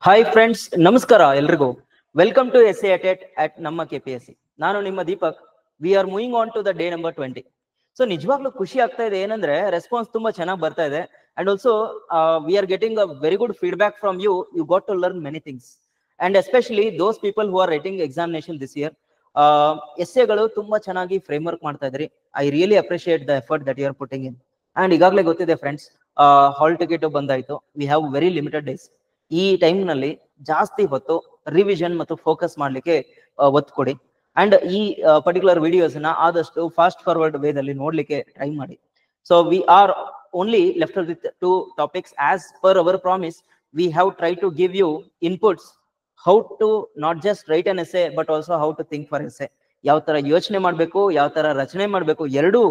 Hi friends, ನಮಸ್ಕಾರ ಎಲ್ರಿಗೂ. Welcome to S at ನಮ್ಮ KPSC. ನಾನು ನಿಮ್ಮ Deepak. We are moving on to the day number 20. So ನಿಜವಾಗ್ಲೂ ಖುಷಿ ಆಗ್ತಾ ಇದೆ. ಏನಂದ್ರೆ ರೆಸ್ಪಾನ್ಸ್ ತುಂಬಾ ಚೆನ್ನಾಗಿ ಬರ್ತಾ ಇದೆ. And also we are getting a very good feedback from you. You got to learn many things. And especially those people who are writing examination this year. ಎಸ್ಸೆಗಳು ತುಂಬಾ ಚೆನ್ನಾಗಿ ಫ್ರೇಮ್ ವರ್ಕ್ ಮಾಡ್ತಾ ಇದ್ರಿ. I really appreciate the effort that you are putting in. And ಈಗಾಗಲೇ ಗೊತ್ತಿದೆ friends, hall ticket ಬಂದಾಯ್ತು. We have very limited days. ಈ time ನಲ್ಲಿ ಜಾಸ್ತಿ ಹೊತ್ತು ರಿವಿಷನ್ ಮತ್ತು ಫೋಕಸ್ ಮಾಡ್ಲಿಕ್ಕೆ ಒತ್ತು ಕೊಡಿ. ಅಂಡ್ ಈ ಪರ್ಟಿಕ್ಯುಲರ್ ವಿಡಿಯೋಸ್ ನ ಆದಷ್ಟು ಫಾಸ್ಟ್ ಫಾರ್ವರ್ಡ್ ವೇದಲ್ಲಿ ನೋಡ್ಲಿಕ್ಕೆ ಟ್ರೈ ಮಾಡಿ. So we are only left with 2 topics. As per our promise, we have try to give you inputs how to not just write an essay but also how to think for essay. ಯಾವ ತರ ಯೋಚನೆ ಮಾಡ್ಬೇಕು, ಯಾವ ತರ ರಚನೆ ಮಾಡ್ಬೇಕು, ಎರಡೂ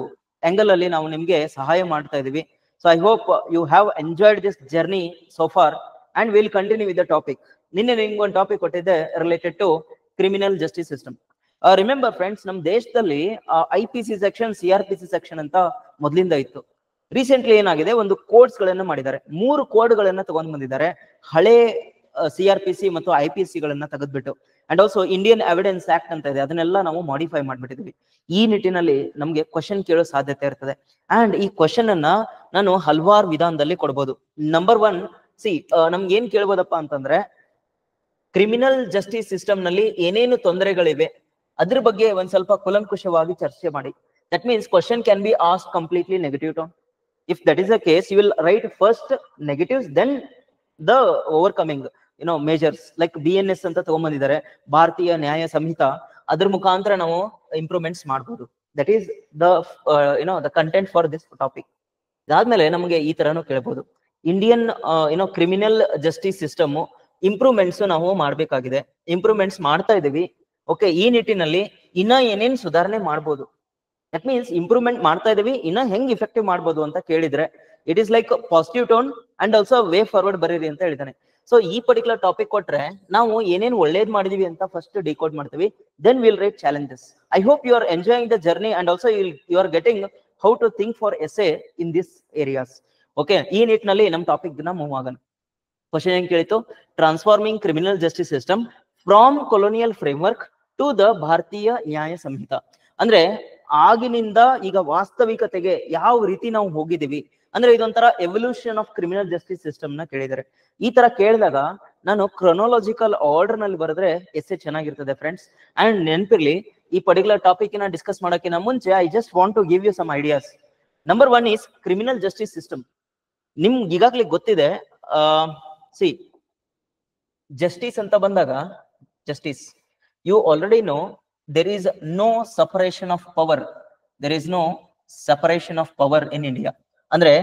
angle ಅಲ್ಲಿ ನಾವು ನಿಮ್ಗೆ ಸಹಾಯ ಮಾಡ್ತಾ ಇದೀವಿ. So I hope you have enjoyed this journey so far. And we'll continue with the topic. ನಿನ್ನೆ ನಿಮ್ಗೆ ಒಂದು ಟಾಪಿಕ್ ಕೊಟ್ಟಿದ್ದೆ related to criminal justice system. Remember friends, ನಮ್ಮ ದೇಶದಲ್ಲಿ IPC ಸೆಕ್ಷನ್, CRPC ಸೆಕ್ಷನ್ ಅಂತ ಮೊದಲಿಂದ ಇತ್ತು. ರೀಸೆಂಟ್ಲಿ ಏನಾಗಿದೆ, ಒಂದು ಕೋಡ್ಸ್ ಗಳನ್ನ ಮಾಡಿದ್ದಾರೆ. 3 ಕೋಡ್ಗಳನ್ನ ತಗೊಂಡ್ ಬಂದಿದ್ದಾರೆ. ಹಳೆ CRPC ಮತ್ತು IPC ಗಳನ್ನ ತೆಗೆದ್ಬಿಟ್ಟು. And also Indian evidence act ಅಂತ ಇದೆ, ಅದನ್ನೆಲ್ಲ ನಾವು ಮಾಡಿಫೈ ಮಾಡ್ಬಿಟ್ಟಿದ್ವಿ. ಈ ನಿಟ್ಟಿನಲ್ಲಿ ನಮ್ಗೆ ಕ್ವಶನ್ ಕೇಳೋ ಸಾಧ್ಯತೆ ಇರ್ತದೆ. ಅಂಡ್ ಈ ಕ್ವಶನ್ ಅನ್ನ ನಾನು ಹಲವಾರು ವಿಧಾನದಲ್ಲಿ ಕೊಡ್ಬೋದು. ನಂಬರ್ 1, ನಮ್ಗೆ ಏನ್ ಕೇಳ್ಬೋದಪ್ಪ ಅಂತಂದ್ರೆ, ಕ್ರಿಮಿನಲ್ ಜಸ್ಟಿಸ್ ಸಿಸ್ಟಮ್ ನಲ್ಲಿ ಏನೇನು ತೊಂದರೆಗಳಿವೆ ಅದ್ರ ಬಗ್ಗೆ ಒಂದ್ ಸ್ವಲ್ಪ ಕುಲಂಕುಷವಾಗಿ ಚರ್ಚೆ ಮಾಡಿ. That means question can be ask completely negative tone. If that is the case, you will write first negatives, then the overcoming measures. Like BNS ಅಂತ ತಗೊಂಡ್ಬಂದಿದ್ದಾರೆ, ಭಾರತೀಯ ನ್ಯಾಯ ಸಂಹಿತಾ. ಅದ್ರ ಮುಖಾಂತರ ನಾವು ಇಂಪ್ರೂವ್ಮೆಂಟ್ಸ್ ಮಾಡ್ಬೋದು. That is the content for this topic. ಇದಾದ್ಮೇಲೆ ನಮಗೆ ಈ ತರನು ಕೇಳ್ಬೋದು, Indian criminal justice system improvements ನಾವು ಮಾಡ್ಬೇಕಾಗಿದೆ, ಇಂಪ್ರೂವ್ಮೆಂಟ್ಸ್ ಮಾಡ್ತಾ ಇದೀವಿ. ಓಕೆ, ಈ ನಿಟ್ಟಿನಲ್ಲಿ ಇನ್ನ ಏನೇನ್ ಸುಧಾರಣೆ ಮಾಡ್ಬೋದು. ದಟ್ ಮೀನ್ಸ್ ಇಂಪ್ರೂವ್ಮೆಂಟ್ ಮಾಡ್ತಾ ಇದೀವಿ, ಇನ್ನ ಹೆಂಗ್ ಇಫೆಕ್ಟಿವ್ ಮಾಡ್ಬೋದು ಅಂತ ಕೇಳಿದ್ರೆ, it is like positive tone and also way forward ಬರೀರಿ ಅಂತ ಹೇಳಿದಾನೆ. ಸೊ ಈ ಪರ್ಟಿಕ್ಯುಲರ್ ಟಾಪಿಕ್ ಕೊಟ್ರೆ ನಾವು ಏನೇನ್ ಒಳ್ಳೇದ್ ಮಾಡಿದೀವಿ ಅಂತ ಫಸ್ಟ್ ಡಿಕೋಡ್ ಮಾಡ್ತೀವಿ, then will write challenges. I hope you are enjoying the journey and also you are getting how to think for essay in this areas. Okay, ಈ ನಿಟ್ಟಿನಲ್ಲಿ ನಮ್ಮ ಟಾಪಿಕ್ ನ ಮೂವ್ ಆಗೋಣ. ಕ್ವಶನ್ ಏನ್ ಕೇಳಿತು, transforming criminal justice system from colonial framework to the Bharatiya Nyaya ಸಂಹಿತಾ. ಅಂದ್ರೆ ಆಗಿನಿಂದ ಈಗ ವಾಸ್ತವಿಕತೆಗೆ ಯಾವ ರೀತಿ ನಾವು ಹೋಗಿದೀವಿ ಅಂದ್ರೆ, ಇದೊಂಥರ evolution of criminal justice system ನ ಕೇಳಿದ್ದಾರೆ. ಈ ತರ ಕೇಳಿದಾಗ ನಾನು ಕ್ರೊನಾಲಜಿಕಲ್ ಆರ್ಡರ್ ನಲ್ಲಿ ಬರೆದ್ರೆ ಎಸ್ಸೆ ಚೆನ್ನಾಗಿರ್ತದೆ ಫ್ರೆಂಡ್ಸ್. ಅಂಡ್ ನೆನಪಿರ್ಲಿ, ಈ ಪರ್ಟಿಕ್ಯುಲರ್ ಟಾಪಿಕ್ ನ ಡಿಸ್ಕಸ್ ಮಾಡೋಕ್ಕಿಂತ ಮುಂಚೆ I just want to give you some ideas. Number 1 is criminal justice system. ನಿಮ್ಗೆ ಈಗಾಗ್ಲೇ ಗೊತ್ತಿದೆ, ಜಸ್ಟಿಸ್ ಅಂತ ಬಂದಾಗ, justice you already know there is no separation of power. There is no separation of power in India. ಅಂದ್ರೆ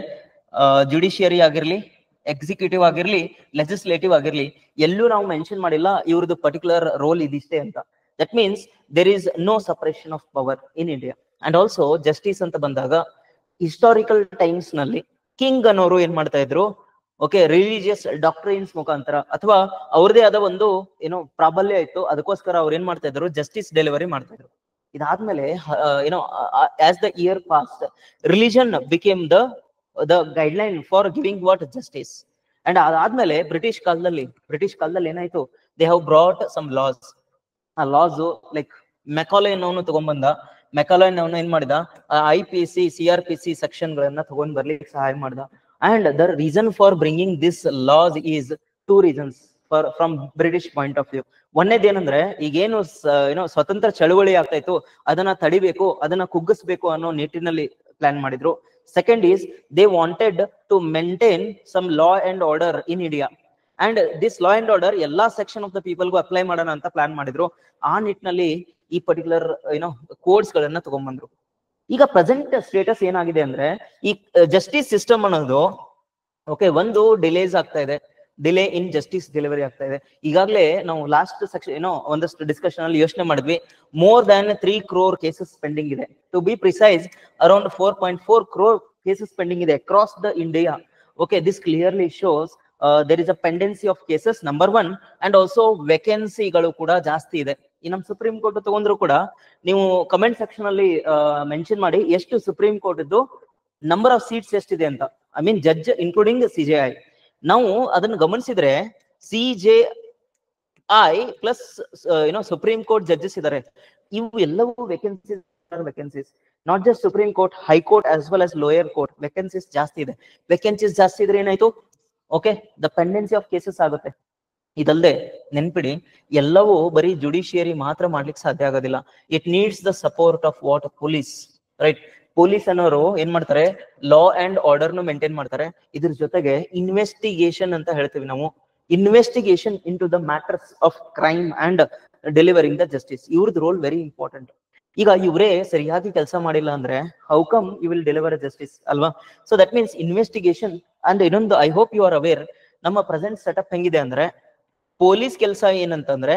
judiciary ಆಗಿರ್ಲಿ, executive ಆಗಿರ್ಲಿ, legislative ಆಗಿರ್ಲಿ, ಎಲ್ಲೂ ನಾವು ಮೆನ್ಷನ್ ಮಾಡಿಲ್ಲ ಇವ್ರದ್ದು ಪರ್ಟಿಕ್ಯುಲರ್ ರೋಲ್ ಇದಿಷ್ಟೇ ಅಂತ. That means there is no separation of power in India. And also justice ಅಂತ ಬಂದಾಗ, ಹಿಸ್ಟಾರಿಕಲ್ ಟೈಮ್ಸ್ ನಲ್ಲಿ ಕಿಂಗ್ ಅನ್ನೋರು ಏನ್ ಮಾಡ್ತಾ ಇದ್ರು, ಓಕೆ, ರಿಲಿಜಿಯಸ್ ಡಾಕ್ಟ್ರಿನ್ಸ್ ಮುಖಾಂತರ ಅಥವಾ ಅವ್ರದೇ ಆದ ಒಂದು ಪ್ರಾಬಲ್ಯ ಇತ್ತು, ಅದಕ್ಕೋಸ್ಕರ ಅವ್ರು ಏನ್ ಮಾಡ್ತಾ ಇದ್ರು, ಜಸ್ಟಿಸ್ ಡೆಲಿವರಿ ಮಾಡ್ತಾ ಇದ್ರು. ಇದಾದ್ಮೇಲೆ as the year passed, religion became the guideline for giving what justice. And ಅದಾದ್ಮೇಲೆ ಬ್ರಿಟಿಷ್ ಕಾಲದಲ್ಲಿ ಏನಾಯ್ತು, they have brought some laws. ಆ ಲಾಸ್ ಲೈಕ್ ಮೆಕಾಲೆ ಅನ್ನೋನು ತಗೊಂಡ್ಬಂದ. ಮೆಕಾಲೆ ಅನ್ನೋನು ಏನ್ ಮಾಡಿದ, IPC CRPC ಸೆಕ್ಷನ್ ಗಳನ್ನ ತಗೊಂಡ್ ಬರ್ಲಿಕ್ಕೆ ಸಹಾಯ ಮಾಡ್ದ. And the reason for bringing this laws is 2 reasons from British point of view. ಒಂದೇದೇನಂದ್ರೆ, ಈಗೇನು ಸ್ವತಂತ್ರ ಚಳುವಳಿ ಆಗ್ತಾ ಇತ್ತು, ಅದನ್ನ ತಡಿಬೇಕು, ಅದನ್ನ ಕುಗ್ಗಿಸ್ಬೇಕು ಅನ್ನೋ ನಿಟ್ಟಿನಲ್ಲಿ ಪ್ಲಾನ್ ಮಾಡಿದ್ರು. Second is they wanted to maintain some law and order in India. And this law and order ಎಲ್ಲಾ ಸೆಕ್ಷನ್ ಆಫ್ ದ ಪೀಪಲ್ಗೂ ಅಪ್ಲೈ ಮಾಡೋಣ ಅಂತ ಪ್ಲಾನ್ ಮಾಡಿದ್ರು. ಆ ನಿಟ್ಟಿನಲ್ಲಿ ಈ ಪರ್ಟಿಕ್ಯುಲರ್ ಕೋಡ್ಸ್ ಗಳನ್ನ ತಗೊಂಡ್ಬಂದ್ರು. ಈಗ ಪ್ರೆಸೆಂಟ್ ಸ್ಟೇಟಸ್ ಏನಾಗಿದೆ ಅಂದ್ರೆ, ಈ ಜಸ್ಟಿಸ್ ಸಿಸ್ಟಮ್ ಅನ್ನೋದು ಓಕೆ, ಒಂದು ಡಿಲೇಸ್ ಆಗ್ತಾ ಇದೆ, ಡಿಲೇ ಇನ್ ಜಸ್ಟಿಸ್ ಡೆಲಿವರಿ ಆಗ್ತಾ ಇದೆ. ಈಗಾಗಲೇ ನಾವು ಲಾಸ್ಟ್ ಸೆಕ್ಷನ್ ಒಂದಷ್ಟು ಡಿಸ್ಕಷನ್ ಅಲ್ಲಿ ಯೋಚನೆ ಮಾಡಿದ್ವಿ, more than 3 crore cases pending ಇದೆ. To be precise, around 4.4 crore cases pending ಇದೆ across the India. Okay, this clearly shows there is a pendency of cases, number 1. And also ವೇಕೆನ್ಸಿಗಳು ಕೂಡ ಜಾಸ್ತಿ ಇದೆ. ಈ ನಮ್ ಸುಪ್ರೀಂ ಕೋರ್ಟ್ ತಗೊಂಡ್ರು ಕೂಡ ನೀವು ಕಮೆಂಟ್ ಸೆಕ್ಷನ್ ಅಲ್ಲಿ ಮೆನ್ಷನ್ ಮಾಡಿ ಎಷ್ಟು ಸುಪ್ರೀಂ ಕೋರ್ಟ್ ಇದ್ದು ನಂಬರ್ ಆಫ್ ಸೀಟ್ಸ್ ಎಷ್ಟಿದೆ ಅಂತ. I mean judge including CJI. ನಾವು ಅದನ್ನ ಗಮನಿಸಿದ್ರೆ CJI plus supreme court judges ಇದ್ದಾರೆ. ಇವು ಎಲ್ಲವೂ vacancies not just supreme court, high court as well as lower court vacancies ಜಾಸ್ತಿ ಇದೆ. ವೇಕೆನ್ಸೀಸ್ ಜಾಸ್ತಿ ಇದ್ರೆ ಏನಾಯ್ತು, okay, the pendency of cases ಆಗುತ್ತೆ. ಇದಲ್ಲದೆ ನೆನ್ಪಿಡಿ, ಎಲ್ಲವೂ ಬರೀ ಜುಡಿಷಿಯರಿ ಮಾತ್ರ ಮಾಡ್ಲಿಕ್ಕೆ ಸಾಧ್ಯ ಆಗೋದಿಲ್ಲ. It needs the support of what police, right? Police ಅನ್ನೋರು ಏನ್ ಮಾಡ್ತಾರೆ, ಲಾ ಅಂಡ್ ಆರ್ಡರ್ ನು ಮೇಂಟೈನ್ ಮಾಡ್ತಾರೆ. ಇದ್ರ ಜೊತೆಗೆ ಇನ್ವೆಸ್ಟಿಗೇಷನ್ ಅಂತ ಹೇಳ್ತೀವಿ ನಾವು, investigation into the matters of crime and delivering the justice. ಇವ್ರದ್ದು ರೋಲ್ ವೆರಿ ಇಂಪಾರ್ಟೆಂಟ್. ಈಗ ಇವರೇ ಸರಿಯಾಗಿ ಕೆಲಸ ಮಾಡಿಲ್ಲ ಅಂದ್ರೆ how come you will deliver justice, ಅಲ್ವಾ? So that means investigation. And ಇನ್ನೊಂದು, I hope you are aware, ನಮ್ಮ ಪ್ರೆಸೆಂಟ್ ಸೆಟಪ್ ಹೆಂಗಿದೆ ಅಂದ್ರೆ, ಪೊಲೀಸ್ ಕೆಲಸ ಏನಂತಂದ್ರೆ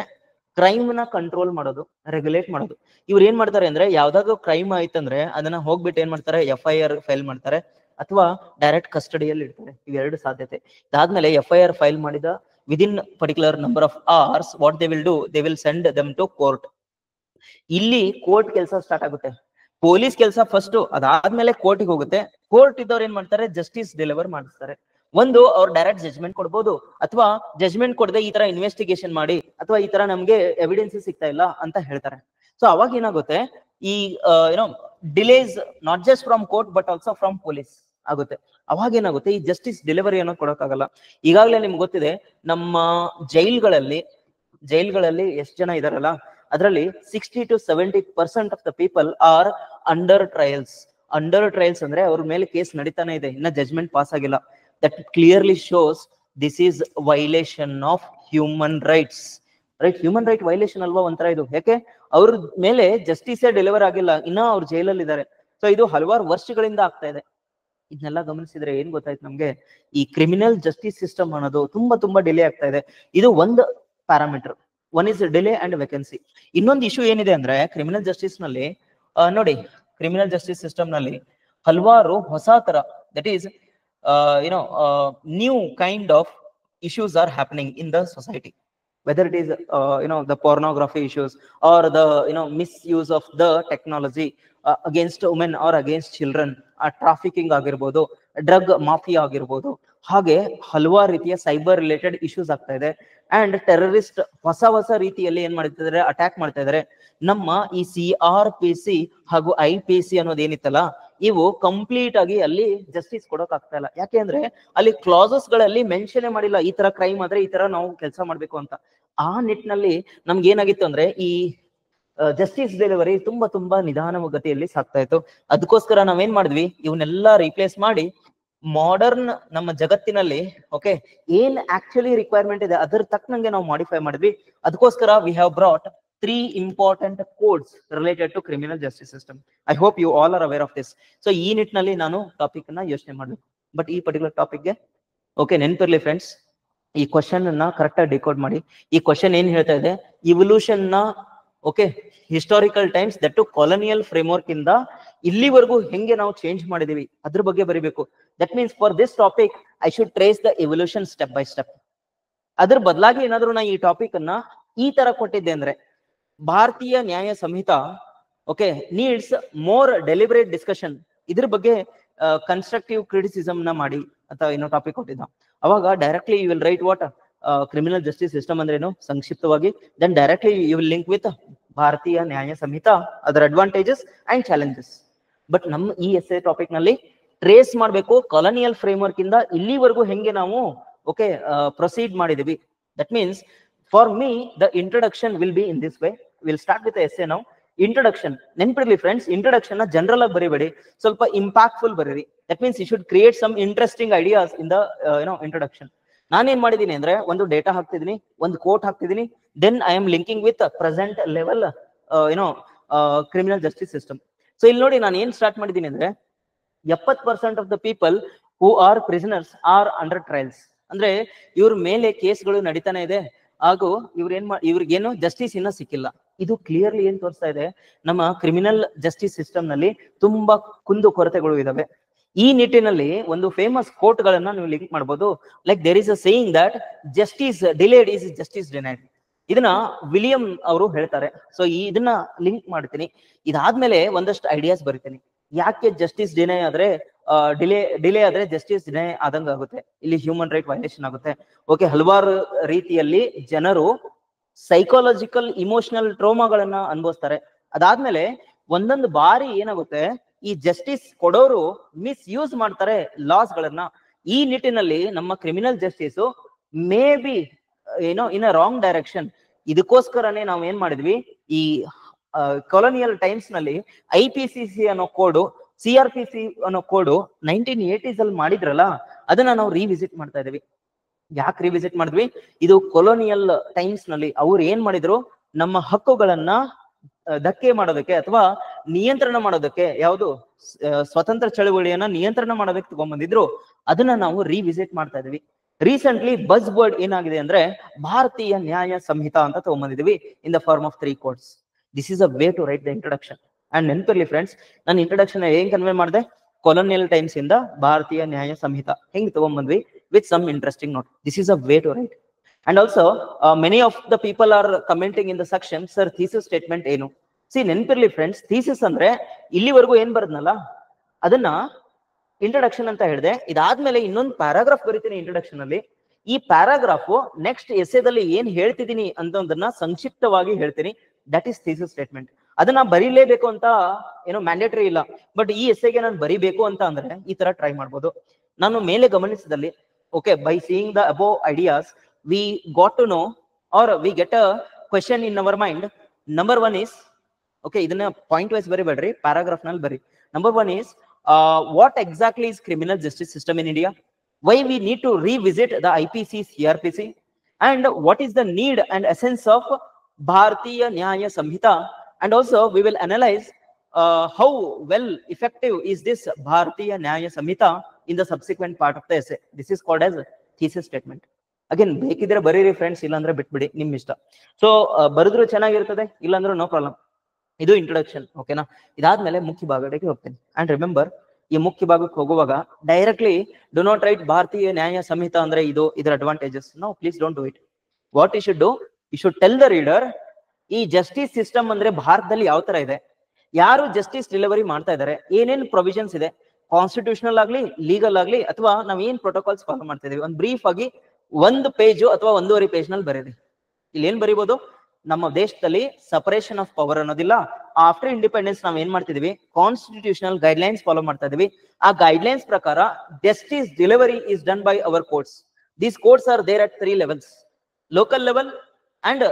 ಕ್ರೈಮ್ ನ ಕಂಟ್ರೋಲ್ ಮಾಡೋದು, ರೆಗ್ಯುಲೇಟ್ ಮಾಡೋದು. ಇವ್ರು ಏನ್ ಮಾಡ್ತಾರೆ ಅಂದ್ರೆ, ಯಾವ್ದಾದ್ರು ಕ್ರೈಮ್ ಆಯ್ತಂದ್ರೆ ಅದನ್ನ ಹೋಗ್ಬಿಟ್ಟು ಏನ್ ಮಾಡ್ತಾರೆ, FIR ಫೈಲ್ ಮಾಡ್ತಾರೆ ಅಥವಾ ಡೈರೆಕ್ಟ್ ಕಸ್ಟಡಿಯಲ್ಲಿ ಇಡ್ತಾರೆ. ಇವೆರಡು ಸಾಧ್ಯತೆ. ಇದಾದ್ಮೇಲೆ FIR ಫೈಲ್ ಮಾಡಿದ within particular number of hours what they will do, they will send them to court. ಇಲ್ಲಿ ಕೋರ್ಟ್ ಕೆಲಸ ಸ್ಟಾರ್ಟ್ ಆಗುತ್ತೆ. ಪೊಲೀಸ್ ಕೆಲಸ ಫಸ್ಟ್, ಅದಾದ್ಮೇಲೆ ಕೋರ್ಟಿಗೆ ಹೋಗುತ್ತೆ. ಕೋರ್ಟ್ ಇದ್ದವ್ರು ಏನ್ ಮಾಡ್ತಾರೆ, ಜಸ್ಟಿಸ್ ಡೆಲಿವರ್ ಮಾಡಿಸ್ತಾರೆ. ಒಂದು, ಅವ್ರು ಡೈರೆಕ್ಟ್ ಜಜ್ಮೆಂಟ್ ಕೊಡ್ಬೋದು, ಅಥವಾ ಜಜ್ಮೆಂಟ್ ಕೊಡದೆ ಈ ತರ ಇನ್ವೆಸ್ಟಿಗೇಷನ್ ಮಾಡಿ, ಅಥವಾ ಈ ತರ ನಮ್ಗೆ ಎವಿಡೆನ್ಸ್ ಸಿಗ್ತಾ ಇಲ್ಲ ಅಂತ ಹೇಳ್ತಾರೆ. ಸೊ ಅವಾಗ ಏನಾಗುತ್ತೆ, ಈ delays not just from court but also from police ಆಗುತ್ತೆ. ಅವಾಗ ಏನಾಗುತ್ತೆ, ಈ ಜಸ್ಟಿಸ್ ಡೆಲಿವರಿ ಅನ್ನೋ ಕೊಡಕ್ಕಾಗಲ್ಲ. ಈಗಾಗಲೇ ನಿಮ್ಗೆ ಗೊತ್ತಿದೆ, ನಮ್ಮ ಜೈಲ್ಗಳಲ್ಲಿ ಎಷ್ಟು ಜನ ಇದಾರಲ್ಲ, ಅದರಲ್ಲಿ 60 to 70% of the people R under trials. Under trials ಅಂದ್ರೆ ಅವ್ರ ಮೇಲೆ ಕೇಸ್ ನಡೀತಾನೆ ಇದೆ, ಇನ್ನ ಜಜ್ಮೆಂಟ್ ಪಾಸ್ ಆಗಿಲ್ಲ. That clearly shows this is violation of human rights, right? Human right violation ಅಲ್ವಾ ಒಂಥರ ಇದು. ಯಾಕೆ? ಅವ್ರ ಮೇಲೆ ಜಸ್ಟಿಸೇ ಡೆಲಿವರ್ ಆಗಿಲ್ಲ, ಇನ್ನ ಅವ್ರ ಜೈಲಲ್ಲಿ ಇದ್ದಾರೆ. ಸೊ ಇದು ಹಲವಾರು ವರ್ಷಗಳಿಂದ ಆಗ್ತಾ ಇದೆ. ಇದನ್ನೆಲ್ಲ ಗಮನಿಸಿದ್ರೆ ಏನ್ ಗೊತ್ತಾಯ್ತು ನಮ್ಗೆ, ಈ ಕ್ರಿಮಿನಲ್ ಜಸ್ಟಿಸ್ ಸಿಸ್ಟಮ್ ಅನ್ನೋದು ತುಂಬಾ ಡಿಲೇ ಆಗ್ತಾ ಇದೆ. ಇದು ಒಂದು parameter. One is delay and vacancy. ಇನ್ನೊಂದು ಇಶ್ಯೂ ಏನಿದೆ ಅಂದ್ರೆ, ಕ್ರಿಮಿನಲ್ ಜಸ್ಟಿಸ್ ನಲ್ಲಿ ನೋಡಿ, ಕ್ರಿಮಿನಲ್ ಜಸ್ಟಿಸ್ ಸಿಸ್ಟಮ್ ನಲ್ಲಿ ಹಲವಾರು ಹೊಸ ತರ, that is new kind of issues are happening in the society, whether it is the pornography issues or the misuse of the technology against women or against children, trafficking ಆಗಿರ್ಬೋದು, drug mafia ಆಗಿರ್ಬೋದು, ಹಾಗೆ ಹಲವಾರು ರೀತಿಯ cyber related issues ಆಗ್ತಾ ಇದೆ. And terrorist ಹೊಸ ರೀತಿಯಲ್ಲಿ ಏನ್ ಮಾಡ್ತಿದ್ದಾರೆ, ಅಟ್ಯಾಕ್ ಮಾಡ್ತಾ ಇದಾರೆ. ನಮ್ಮ ಈ CRPC ಹಾಗೂ IPC ಅನ್ನೋದು ಏನಿತ್ತಲ್ಲ, ಇವು ಕಂಪ್ಲೀಟ್ ಆಗಿ ಅಲ್ಲಿ ಜಸ್ಟಿಸ್ ಕೊಡೋಕ್ ಆಗ್ತಾ ಇಲ್ಲ. ಯಾಕೆ ಅಂದ್ರೆ ಅಲ್ಲಿ ಕ್ಲಾಸಸ್ ಗಳಲ್ಲಿ ಮೆನ್ಷನ್ ಮಾಡಿಲ್ಲ, ಈ ತರ ಕ್ರೈಮ್ ಆದ್ರೆ ಈ ತರ ನಾವು ಕೆಲಸ ಮಾಡ್ಬೇಕು ಅಂತ. ಆ ನಿಟ್ಟಿನಲ್ಲಿ ನಮ್ಗೆ ಏನಾಗಿತ್ತು ಅಂದ್ರೆ, ಈ ಜಸ್ಟಿಸ್ ಡೆಲಿವರಿ ತುಂಬಾ ನಿಧಾನಗತಿಯಲ್ಲಿ ಸಾಗ್ತಾ ಇತ್ತು. ಅದಕ್ಕೋಸ್ಕರ ನಾವೇನ್ ಮಾಡಿದ್ವಿ, ಇವನ್ನೆಲ್ಲ ರೀಪ್ಲೇಸ್ ಮಾಡಿ ಮಾಡರ್ನ್ ನಮ್ಮ ಜಗತ್ತಿನಲ್ಲಿ ಓಕೆ ಏನ್ ಆಕ್ಚುಲಿ ರಿಕ್ವೈರ್ಮೆಂಟ್ ಇದೆ ಅದ್ರ ತಕ್ಕನಂಗೆ ನಾವು ಮಾಡಿಫೈ ಮಾಡಿದ್ವಿ. ಅದಕ್ಕೋಸ್ಕರ we have brought 3 important codes related to criminal justice system. I hope you all are aware of this. So ಈ ನಿಟ್ಟಿನಲ್ಲಿ ನಾನು ಟಾಪಿಕ್ ಅನ್ನ ಯೋಚನೆ ಮಾಡ್ಬೇಕು. ಬಟ್ ಈ ಪರ್ಟಿಕ್ಯುಲರ್ ಟಾಪಿಕ್ಗೆ ಓಕೆ ನೆನ್ಪಿರ್ಲಿ ಫ್ರೆಂಡ್ಸ್, ಈ ಕ್ವಶನ್ ಅನ್ನ ಕರೆಕ್ಟ್ ಆಗಿ ಡಿಕೋಡ್ ಮಾಡಿ. ಈ ಕ್ವಶನ್ ಏನ್ ಹೇಳ್ತಾ ಇದೆ, ಇವಲ್ಯೂಷನ್ ನ okay historical times that to colonial framework ಇಂದ ಇಲ್ಲಿವರೆಗೂ ಹೆಂಗೆ ನಾವು ಚೇಂಜ್ ಮಾಡಿದೀವಿ ಅದ್ರ ಬಗ್ಗೆ ಬರೀಬೇಕು. That means for this topic I should trace the evolution step by step. ಅದ್ರ ಬದಲಾಗಿ ಏನಾದ್ರು ನಾ ಈ ಟಾಪಿಕ್ ಅನ್ನ ಈ ತರ ಕೊಟ್ಟಿದ್ದೆ ಅಂದ್ರೆ, Bharatiya Nyaya Sanhita okay needs more deliberate discussion, ಇದ್ರ ಬಗ್ಗೆ ಕನ್ಸ್ಟ್ರಕ್ಟಿವ್ ಕ್ರಿಟಿಸಿಸಮ್ ನ ಮಾಡಿ ಅಂತ ಏನೋ ಟಾಪಿಕ್ ಕೊಟ್ಟಿದ್ದ. ಅವಾಗ directly you will write what criminal justice system ಅಂದ್ರೇನು ಸಂಕ್ಷಿಪ್ತವಾಗಿ, then directly you will link with Bharatiya Nyaya ಸಂಹಿತಾ, ಅದರ ಅಡ್ವಾಂಟೇಜಸ್ ಅಂಡ್ ಚಾಲೆಂಜಸ್. ಬಟ್ ನಮ್ಮ ಈ ಎಸ್ಸೆ ಟಾಪಿಕ್ ನಲ್ಲಿ ಟ್ರೇಸ್ ಮಾಡಬೇಕು ಕಾಲೋನಿಯಲ್ ಫ್ರೇಮ್ವರ್ಕ್ ಇಂದ ಇಲ್ಲಿವರೆಗೂ ಹೆಂಗೆ ನಾವು ಓಕೆ ಪ್ರೊಸೀಡ್ ಮಾಡಿದೀವಿ. That means for me the introduction will be in this way. Will start with essay ನಾವು. ಇಂಟ್ರೊಡಕ್ಷನ್ ನೆನ್ಪಿರ್ಲಿ ಫ್ರೆಂಡ್ಸ್, ಇಂಟ್ರೊಡಕ್ಷನ್ ನ ಜನರಲ್ ಆಗಿ ಬರೀಬೇಡಿ, ಸ್ವಲ್ಪ ಇಂಪ್ಯಾಕ್ಟ್ಫುಲ್ ಬರೀರಿ. That means you should create some interesting ideas in the introduction. ನಾನೇನ್ ಮಾಡಿದೀನಿ ಅಂದ್ರೆ, ಒಂದು ಡೇಟಾ ಹಾಕ್ತಿದೀನಿ, ಒಂದು ಕೋಟ್ ಹಾಕ್ತಿದೀನಿ, then I am linking with present level criminal justice system. So ಇಲ್ಲಿ ನೋಡಿ ನಾನು ಏನ್ ಸ್ಟಾರ್ಟ್ ಮಾಡಿದೀನಿ ಅಂದ್ರೆ, 70% of the people who R prisoners R under trials. ಅಂದ್ರೆ ಇವ್ರ ಮೇಲೆ ಕೇಸ್ಗಳು ನಡೀತಾನೆ ಇದೆ, ಹಾಗೂ ಇವ್ರಿಗೇನು ಜಸ್ಟಿಸ್ ಇನ್ನ ಸಿಕ್ಕಿಲ್ಲ. ಇದು ಕ್ಲಿಯರ್ಲಿ ಏನ್ ತೋರಿಸ್ತಾ ಇದೆ, ನಮ್ಮ ಕ್ರಿಮಿನಲ್ ಜಸ್ಟಿಸ್ ಸಿಸ್ಟಮ್ ನಲ್ಲಿ ತುಂಬಾ ಕುಂದು ಕೊರತೆಗಳು ಇದಾವೆ. ಈ ನಿಟ್ಟಿನಲ್ಲಿ ಒಂದು ಫೇಮಸ್ ಕೋಟ್ ಗಳನ್ನ ನೀವು ಲಿಂಕ್ ಮಾಡಬಹುದು. Like there is a saying that justice delayed is justice denied. ಇದನ್ನ ವಿಲಿಯಂ ಅವರು ಹೇಳ್ತಾರೆ. ಸೊ ಇದನ್ನ ಲಿಂಕ್ ಮಾಡ್ತೀನಿ. ಇದಾದ್ಮೇಲೆ ಒಂದಷ್ಟು ಐಡಿಯಾಸ್ ಬರಿತೀನಿ. ಯಾಕೆ ಜಸ್ಟಿಸ್ ಡಿನೈ ಆದ್ರೆ ಡಿಲೇ ಆದ್ರೆ ಜಸ್ಟಿಸ್ ಡಿಲೇ ಆದಂಗ ಆಗುತ್ತೆ, ಇಲ್ಲಿ ಹ್ಯೂಮನ್ ರೈಟ್ ವೈಲೇಷನ್ ಆಗುತ್ತೆ. ಓಕೆ, ಹಲವಾರು ರೀತಿಯಲ್ಲಿ ಜನರು ಸೈಕಾಲಜಿಕಲ್ ಇಮೋಷನಲ್ ಟ್ರೋಮಾಗಳನ್ನ ಅನುಭವಿಸ್ತಾರೆ. ಅದಾದ್ಮೇಲೆ ಒಂದೊಂದು ಬಾರಿ ಏನಾಗುತ್ತೆ, ಈ ಜಸ್ಟಿಸ್ ಕೊಡೋರು ಮಿಸ್ಯೂಸ್ ಮಾಡ್ತಾರೆ ಲಾಸ್ ಗಳನ್ನ. ಈ ನಿಟ್ಟಿನಲ್ಲಿ ನಮ್ಮ criminal justice may be in a wrong direction. ಇದಕ್ಕೋಸ್ಕರನೇ ನಾವು ಏನ್ ಮಾಡಿದ್ವಿ, ಈ ಕೊಲೋನಿಯಲ್ ಟೈಮ್ಸ್ ನಲ್ಲಿ IPCC ಅನ್ನೋ ಕೋಡು, CRPC ಅನ್ನೋ ಕೋಡು 1980s ಅಲ್ಲಿ ಮಾಡಿದ್ರಲ್ಲ, ಅದನ್ನ ನಾವು ರಿವಿಸಿಟ್ ಮಾಡ್ತಾ ಇದೀವಿ. ಯಾಕೆ ರಿವಿಸಿಟ್ ಮಾಡಿದ್ವಿ? ಇದು ಕೊಲೋನಿಯಲ್ ಟೈಮ್ಸ್ ನಲ್ಲಿ ಅವ್ರು ಏನ್ ಮಾಡಿದ್ರು, ನಮ್ಮ ಹಕ್ಕುಗಳನ್ನ ಧಕ್ಕೆ ಮಾಡೋದಕ್ಕೆ ಅಥವಾ ನಿಯಂತ್ರಣ ಮಾಡೋದಕ್ಕೆ, ಯಾವುದು ಸ್ವತಂತ್ರ ಚಳವಳಿಯನ್ನ ನಿಯಂತ್ರಣ ಮಾಡೋದಕ್ಕೆ ತಗೊಂಡ್ಬಂದಿದ್ರು, ಅದನ್ನ ನಾವು ರಿವಿಸಿಟ್ ಮಾಡ್ತಾ ಇದೀವಿ. ರೀಸೆಂಟ್ಲಿ ಬಸ್ ವರ್ಡ್ ಏನಾಗಿದೆ ಅಂದ್ರೆ ಭಾರತೀಯ ನ್ಯಾಯ ಸಂಹಿತಾ ಅಂತ ತಗೊಂಡ್ಬಂದಿದೀವಿ in the form of 3 codes. This is a way to write the introduction. And ನೆನಪಿರ್ಲಿ ಫ್ರೆಂಡ್ಸ್, ನಾನು ಇಂಟ್ರೊಡಕ್ಷನ್ ಏನ್ ಕನ್ವೆ ಮಾಡಿದೆ, ಕೊಲೋನಿಯಲ್ ಟೈಮ್ಸ್ ಇಂದ ಭಾರತೀಯ ನ್ಯಾಯ ಸಂಹಿತಾ ಹೆಂಗ್ ತಗೊಂಡ್ಬಂದ್ವಿ with some interesting note. This is a way to write. And also many of the people are commenting in the section, sir thesis statement ಏನು? ನೆನಪಿರ್ಲಿ friends, thesis ಅಂದ್ರೆ ಇಲ್ಲಿವರೆಗೂ ಏನ್ ಬರದ್ನಲ್ಲ ಅದನ್ನ ಇಂಟ್ರೊಡಕ್ಷನ್ ಅಂತ ಹೇಳಿದೆ. ಇದಾದ್ಮೇಲೆ ಇನ್ನೊಂದು ಪ್ಯಾರಾಗ್ರಾಫ್ ಬರೀತೀನಿ ಇಂಟ್ರೊಡಕ್ಷನ್ ಅಲ್ಲಿ. ಈ ಪ್ಯಾರಾಗ್ರಾಫ್ ನೆಕ್ಸ್ಟ್ ಎಸ್ಸೆದಲ್ಲಿ ಏನ್ ಹೇಳ್ತಿದ್ದೀನಿ ಅಂತದನ್ನ ಸಂಕ್ಷಿಪ್ತವಾಗಿ ಹೇಳ್ತೀನಿ. That is thesis statement. ಅದನ್ನ ಬರೀಲೇಬೇಕು ಅಂತ ಏನೋ ಮ್ಯಾಂಡೇಟರಿ ಇಲ್ಲ, ಬಟ್ ಈ ಎಸ್ಸೆಗೆ ನಾನು ಬರಿಬೇಕು ಅಂತ ಅಂದ್ರೆ ಈ ತರ ಟ್ರೈ ಮಾಡ್ಬೋದು. ನಾನು ಮೇಲೆ ಗಮನಿಸಿದಲ್ಲಿ, okay, by seeing the above ideas we got to know are we get a question in our mind. Number 1 is, okay, ಇದನ್ನ ಪಾಯಿಂಟ್ ವೈಸ್ ಬರಿಬೇಡ್ರಿ, ಪ್ಯಾರಾಗ್ರಾಫ್ ನಲ್ಲಿ ಬರಿ. Number 1 is, what exactly is criminal justice system in India? Why we need to revisit the IPC, CRPC? And what is the need and essence of Bharatiya Nyaya Samhita? And also we will analyze how well effective is this Bharatiya Nyaya Samhita in the subsequent part of the essay. This is called as thesis statement. Again, ಬೇಕಿದ್ರೆ ಬರೀರಿ friends, ಇಲ್ಲಾಂದ್ರೆ ಬಿಟ್ಬಿಡಿ, ನಿಮ್ ಇಷ್ಟ. So ಬರೆದ್ರು ಚೆನ್ನಾಗಿರ್ತದೆ, ಇಲ್ಲಾಂದ್ರೆ no problem. ಇದು ಇಂಟ್ರೊಡಕ್ಷನ್, ಓಕೆನಾ? ಇದಾದ್ಮೇಲೆ ಮುಖ್ಯ ಭಾಗಕ್ಕೆ ಹೋಗ್ತೀನಿ. ಅಂಡ್ ರಿಮೆಂಬರ್, ಈ ಮುಖ್ಯ ಭಾಗಕ್ಕೆ ಹೋಗುವಾಗ ಡೈರೆಕ್ಟ್ಲಿ ಡು ನಾಟ್ ರೈಟ್ ಭಾರತೀಯ ನ್ಯಾಯ ಸಂಹಿತಾ ಅಂದ್ರೆ ಇದು, ಇದರ advantages. No, please don't do it. What you should do, you should tell the reader ಈ ಜಸ್ಟಿಸ್ ಸಿಸ್ಟಮ್ ಅಂದ್ರೆ ಭಾರತದಲ್ಲಿ ಯಾವ ತರ ಇದೆ, ಯಾರು ಜಸ್ಟಿಸ್ ಡೆಲಿವರಿ ಮಾಡ್ತಾ ಇದ್ದಾರೆ, ಏನೇನ್ ಪ್ರೊವಿಷನ್ಸ್ ಇದೆ, ಕಾನ್ಸ್ಟಿಟ್ಯೂಷನಲ್ ಆಗ್ಲಿ ಲೀಗಲ್ ಆಗ್ಲಿ, ಅಥವಾ ನಾವ್ ಏನ್ ಪ್ರೋಟೋಕಾಲ್ಸ್ ಫಾಲೋ ಮಾಡ್ತಾ ಇದೀವಿ, ಒಂದು ಬ್ರೀಫ್ ಆಗಿ 1 ಪೇಜು ಅಥವಾ 1.5 ಪೇಜ್ ನಲ್ಲಿ ಬರೀರಿ. ಇಲ್ಲಿ ಏನ್ ಬರೀಬಹುದು, ನಮ್ಮ ದೇಶದಲ್ಲಿ ಸಪರೇಷನ್ ಆಫ್ ಪವರ್ ಅನ್ನೋದಿಲ್ಲ. ಆಫ್ಟರ್ ಇಂಡಿಪೆಂಡೆನ್ಸ್ ನಾವ್ ಏನ್ ಮಾಡ್ತಿದೀವಿ, ಕಾನ್ಸ್ಟಿಟ್ಯೂಷನಲ್ ಗೈಡ್ಲೈನ್ಸ್ ಫಾಲೋ ಮಾಡ್ತಾ ಇದೀವಿ. ಆ ಗೈಡ್ಲೈನ್ಸ್ ಪ್ರಕಾರ justice delivery is done by our courts. These courts are there at 3 levels: local level and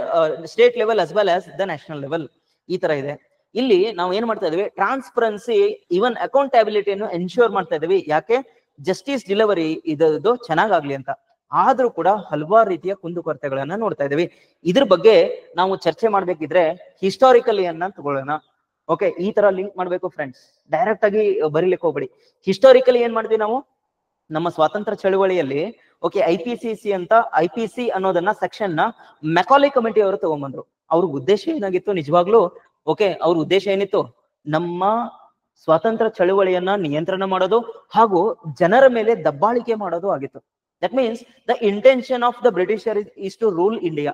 state level as well as the national level. ಈ ತರ ಇದೆ. ಇಲ್ಲಿ ನಾವು ಏನ್ ಮಾಡ್ತಾ ಇದೀವಿ, ಟ್ರಾನ್ಸ್ಪರೆನ್ಸಿ, ಇವನ್ ಅಕೌಂಟಬಿಲಿಟಿಯನ್ನು ಎನ್ಶೂರ್ ಮಾಡ್ತಾ ಇದೀವಿ. ಯಾಕೆ? ಜಸ್ಟಿಸ್ ಡೆಲಿವರಿ ಇದು ಚೆನ್ನಾಗಾಗ್ಲಿ ಅಂತ. ಆದ್ರೂ ಕೂಡ ಹಲವಾರು ರೀತಿಯ ಕುಂದುಕೊರತೆಗಳನ್ನ ನೋಡ್ತಾ ಇದೀವಿ. ಇದ್ರ ಬಗ್ಗೆ ನಾವು ಚರ್ಚೆ ಮಾಡ್ಬೇಕಿದ್ರೆ ಹಿಸ್ಟಾರಿಕಲಿ ಅನ್ನ ತಗೊಳ್ಳೋಣ. ಓಕೆ, ಈ ತರ ಲಿಂಕ್ ಮಾಡ್ಬೇಕು ಫ್ರೆಂಡ್ಸ್, ಡೈರೆಕ್ಟ್ ಆಗಿ ಬರೀಲಿಕ್ಕೆ ಹೋಗ್ಬೇಡಿ. ಹಿಸ್ಟಾರಿಕಲಿ ಏನ್ ಮಾಡ್ತೀವಿ ನಾವು, ನಮ್ಮ ಸ್ವಾತಂತ್ರ್ಯ ಚಳವಳಿಯಲ್ಲಿ ಓಕೆ IPCC ಅಂತ, IPC ಅನ್ನೋದನ್ನ ಸೆಕ್ಷನ್ ನ ಮೆಕಾಲೆ ಕಮಿಟಿ ಅವರು ತಗೊಂಡ್ಬಂದ್ರು. ಅವ್ರ ಉದ್ದೇಶ ಏನಾಗಿತ್ತು ನಿಜವಾಗ್ಲೂ? ಓಕೆ, ಅವ್ರ ಉದ್ದೇಶ ಏನಿತ್ತು, ನಮ್ಮ ಸ್ವಾತಂತ್ರ್ಯ ಚಳವಳಿಯನ್ನ ನಿಯಂತ್ರಣ ಮಾಡೋದು ಹಾಗೂ ಜನರ ಮೇಲೆ ದಬ್ಬಾಳಿಕೆ ಮಾಡೋದು ಆಗಿತ್ತು. That means the intention of the Britisher is to rule India.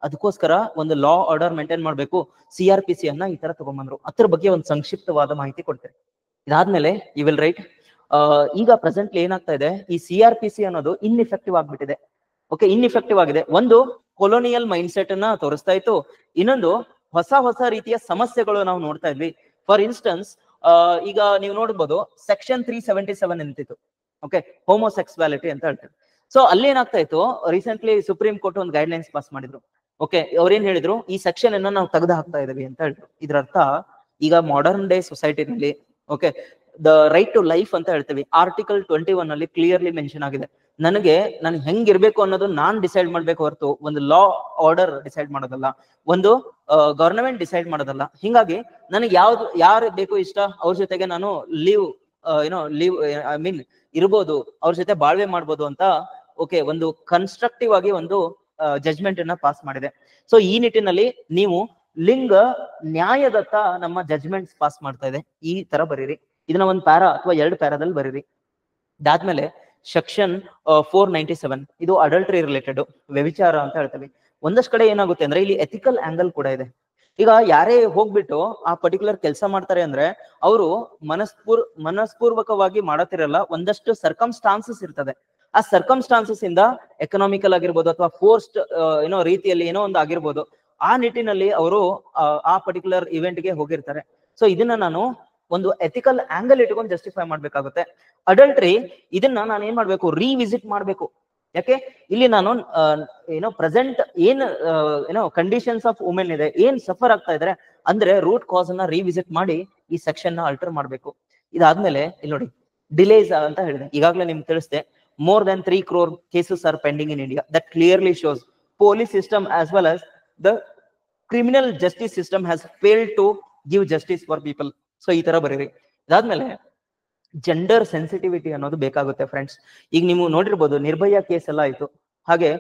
ಅದಕ್ಕೋಸ್ಕರ ಒಂದು ಲಾ ಆರ್ಡರ್ ಮೇಂಟೈನ್ ಮಾಡ್ಬೇಕು, CRPC ಅನ್ನ ಈ ತರ ತಗೊಂಡ್ಬಂದ್ರು. ಅದ್ರ ಬಗ್ಗೆ ಒಂದು ಸಂಕ್ಷಿಪ್ತವಾದ ಮಾಹಿತಿ ಕೊಡ್ತೇನೆ. ಇದಾದ್ಮೇಲೆ ಯು ವಿಲ್ ರೈಟ್. ಈಗ ಪ್ರೆಸೆಂಟ್ಲಿ ಏನಾಗ್ತಾ ಇದೆ, ಈ CRPC ಅನ್ನೋದು ಇನ್ಎಫೆಕ್ಟಿವ್ ಆಗ್ಬಿಟ್ಟಿದೆ. ಓಕೆ, ಇನ್ಎಫೆಕ್ಟಿವ್ ಆಗಿದೆ. ಒಂದು ಕೊಲೋನಿಯಲ್ ಮೈಂಡ್ ಸೆಟ್ ಅನ್ನ ತೋರಿಸ್ತಾ ಇತ್ತು, ಇನ್ನೊಂದು ಹೊಸ ರೀತಿಯ ಸಮಸ್ಯೆಗಳು ನಾವು ನೋಡ್ತಾ ಇದ್ವಿ. ಫಾರ್ ಇನ್ಸ್ಟೆನ್ಸ್, ಈಗ ನೀವು ನೋಡ್ಬೋದು ಸೆಕ್ಷನ್ 377 ಅಂತಿತ್ತು. ಓಕೆ, ಹೋಮೋಸೆಕ್ಸುವಾಲಿಟಿ ಅಂತ ಹೇಳ್ತಾರೆ. ಸೊ ಅಲ್ಲಿ ಏನಾಗ್ತಾ ಇತ್ತು, ರೀಸೆಂಟ್ಲಿ ಸುಪ್ರೀಂ ಕೋರ್ಟ್ ಒಂದು ಗೈಡ್ಲೈನ್ಸ್ ಪಾಸ್ ಮಾಡಿದ್ರು. ಓಕೆ, ಅವ್ರೇನ್ ಹೇಳಿದ್ರು, ಈ ಸೆಕ್ಷನ್ ಅನ್ನ ನಾವು ತೆಗೆದು ಹಾಕ್ತಾ ಇದೀವಿ ಅಂತ ಹೇಳಿದ್ರು. ಇದ್ರ ಅರ್ಥ, ಈಗ ಮಾಡರ್ನ್ ಡೇ ಸೊಸೈಟಿನಲ್ಲಿ okay the right to life ಅಂತ ಹೇಳ್ತೀವಿ. ಆರ್ಟಿಕಲ್ 21 ಅಲ್ಲಿ ಕ್ಲಿಯರ್ಲಿ ಮೆನ್ಷನ್ ಆಗಿದೆ, ನಾನು ಹೆಂಗಿರ್ಬೇಕು ಅನ್ನೋದು ನಾನ್ ಡಿಸೈಡ್ ಮಾಡ್ಬೇಕು ಹೊರತು ಒಂದು ಲಾ ಆರ್ಡರ್ ಡಿಸೈಡ್ ಮಾಡೋದಲ್ಲ, ಒಂದು ಗವರ್ನಮೆಂಟ್ ಡಿಸೈಡ್ ಮಾಡೋದಲ್ಲ. ಹಿಂಗಾಗಿ ನನಗೆ ಯಾರು ಬೇಕು ಇಷ್ಟ ಅವ್ರ ಜೊತೆಗೆ ನಾನು ಲೀವ್ ಐ ಮೀನ್ ಇರ್ಬೋದು, ಅವ್ರ ಜೊತೆ ಬಾಳ್ವೆ ಮಾಡ್ಬೋದು ಅಂತ ಓಕೆ ಒಂದು ಕನ್ಸ್ಟ್ರಕ್ಟಿವ್ ಆಗಿ ಒಂದು ಜಜ್ಮೆಂಟ್ ಅನ್ನ ಪಾಸ್ ಮಾಡಿದೆ. ಸೊ ಈ ನಿಟ್ಟಿನಲ್ಲಿ ನೀವು ಲಿಂಗ ನ್ಯಾಯದತ್ತ ನಮ್ಮ ಜಜ್ಮೆಂಟ್ಸ್ ಪಾಸ್ ಮಾಡ್ತಾ ಇದೆ, ಈ ತರ ಬರೀರಿ. ಇದನ್ನ ಒಂದು ಪ್ಯಾರಾ ಅಥವಾ 2 ಪ್ಯಾರಾದಲ್ಲಿ ಬರೀರಿ. ಇದಾದ್ಮೇಲೆ ಸೆಕ್ಷನ್ 497 ಇದು ಅಡಲ್ಟರಿ ರಿಲೇಟೆಡ್, ವ್ಯಭಿಚಾರ ಅಂತ ಹೇಳ್ತೀವಿ. ಒಂದಷ್ಟು ಕಡೆ ಏನಾಗುತ್ತೆ ಅಂದ್ರೆ ಇಲ್ಲಿ ಎಥಿಕಲ್ ಆಂಗಲ್ ಕೂಡ ಇದೆ. ಈಗ ಯಾರೇ ಹೋಗ್ಬಿಟ್ಟು ಆ ಪರ್ಟಿಕ್ಯುಲರ್ ಕೆಲಸ ಮಾಡ್ತಾರೆ ಅಂದ್ರೆ ಅವರು ಮನಸ್ಪೂರ್ವಕವಾಗಿ ಮಾಡತಿರಲ್ಲ, ಒಂದಷ್ಟು ಸರ್ಕಮ್ಸ್ಟಾನ್ಸಸ್ ಇರ್ತದೆ. ಆ ಸರ್ಕಮ್ಸ್ಟಾನ್ಸಸ್ ಇಂದ ಎಕನಾಮಿಕಲ್ ಆಗಿರ್ಬೋದು ಅಥವಾ ಫೋರ್ಸ್ಡ್ ಏನೋ ರೀತಿಯಲ್ಲಿ ಏನೋ ಒಂದು ಆಗಿರ್ಬೋದು, ಆ ನಿಟ್ಟಿನಲ್ಲಿ ಅವರು ಆ ಪರ್ಟಿಕ್ಯುಲರ್ ಇವೆಂಟ್ಗೆ ಹೋಗಿರ್ತಾರೆ. ಸೊ ಇದನ್ನ ನಾನು ಒಂದು ಎಥಿಕಲ್ ಆಂಗಲ್ ಇಟ್ಕೊಂಡು ಜಸ್ಟಿಫೈ ಮಾಡ್ಬೇಕಾಗುತ್ತೆ. ಅಡಲ್ಟ್ರಿ ಇದನ್ನ ನಾನು ಏನ್ ಮಾಡ್ಬೇಕು, ರಿವಿಸಿಟ್ ಮಾಡ್ಬೇಕು. ಯಾಕೆ ಇಲ್ಲಿ ನಾನು ಏನೋ ಪ್ರೆಸೆಂಟ್ ಏನೋ ಕಂಡೀಷನ್ಸ್ ಆಫ್ ವುಮೆನ್ ಇದೆ, ಏನ್ ಸಫರ್ ಆಗ್ತಾ ಇದ್ರೆ ಅಂದ್ರೆ ರೂಟ್ ಕಾಸ್ ಅನ್ನ ರಿವಿಸಿಟ್ ಮಾಡಿ ಈ ಸೆಕ್ಷನ್ ನ ಆಲ್ಟರ್ ಮಾಡ್ಬೇಕು. ಇದಾದ್ಮೇಲೆ ಇಲ್ಲಿ ನೋಡಿ ಡಿಲೇಸ್ ಅಂತ ಹೇಳಿದೆ, ಈಗಾಗಲೇ ನಿಮ್ಗೆ ತಿಳಿಸಿದೆ. more than 3 crore cases are pending in India. That clearly shows police system as well as the criminal justice system has failed to give justice for people. So ಈ ತರ ಬರೀರಿ. ಇದಾದ್ಮೇಲೆ ಜೆಂಡರ್ ಸೆನ್ಸಿಟಿವಿಟಿ ಅನ್ನೋದು ಬೇಕಾಗುತ್ತೆ ಫ್ರೆಂಡ್ಸ್. ಈಗ ನೀವು ನೋಡಿರ್ಬೋದು ನಿರ್ಭಯ case ಎಲ್ಲ ಆಯ್ತು, ಹಾಗೆ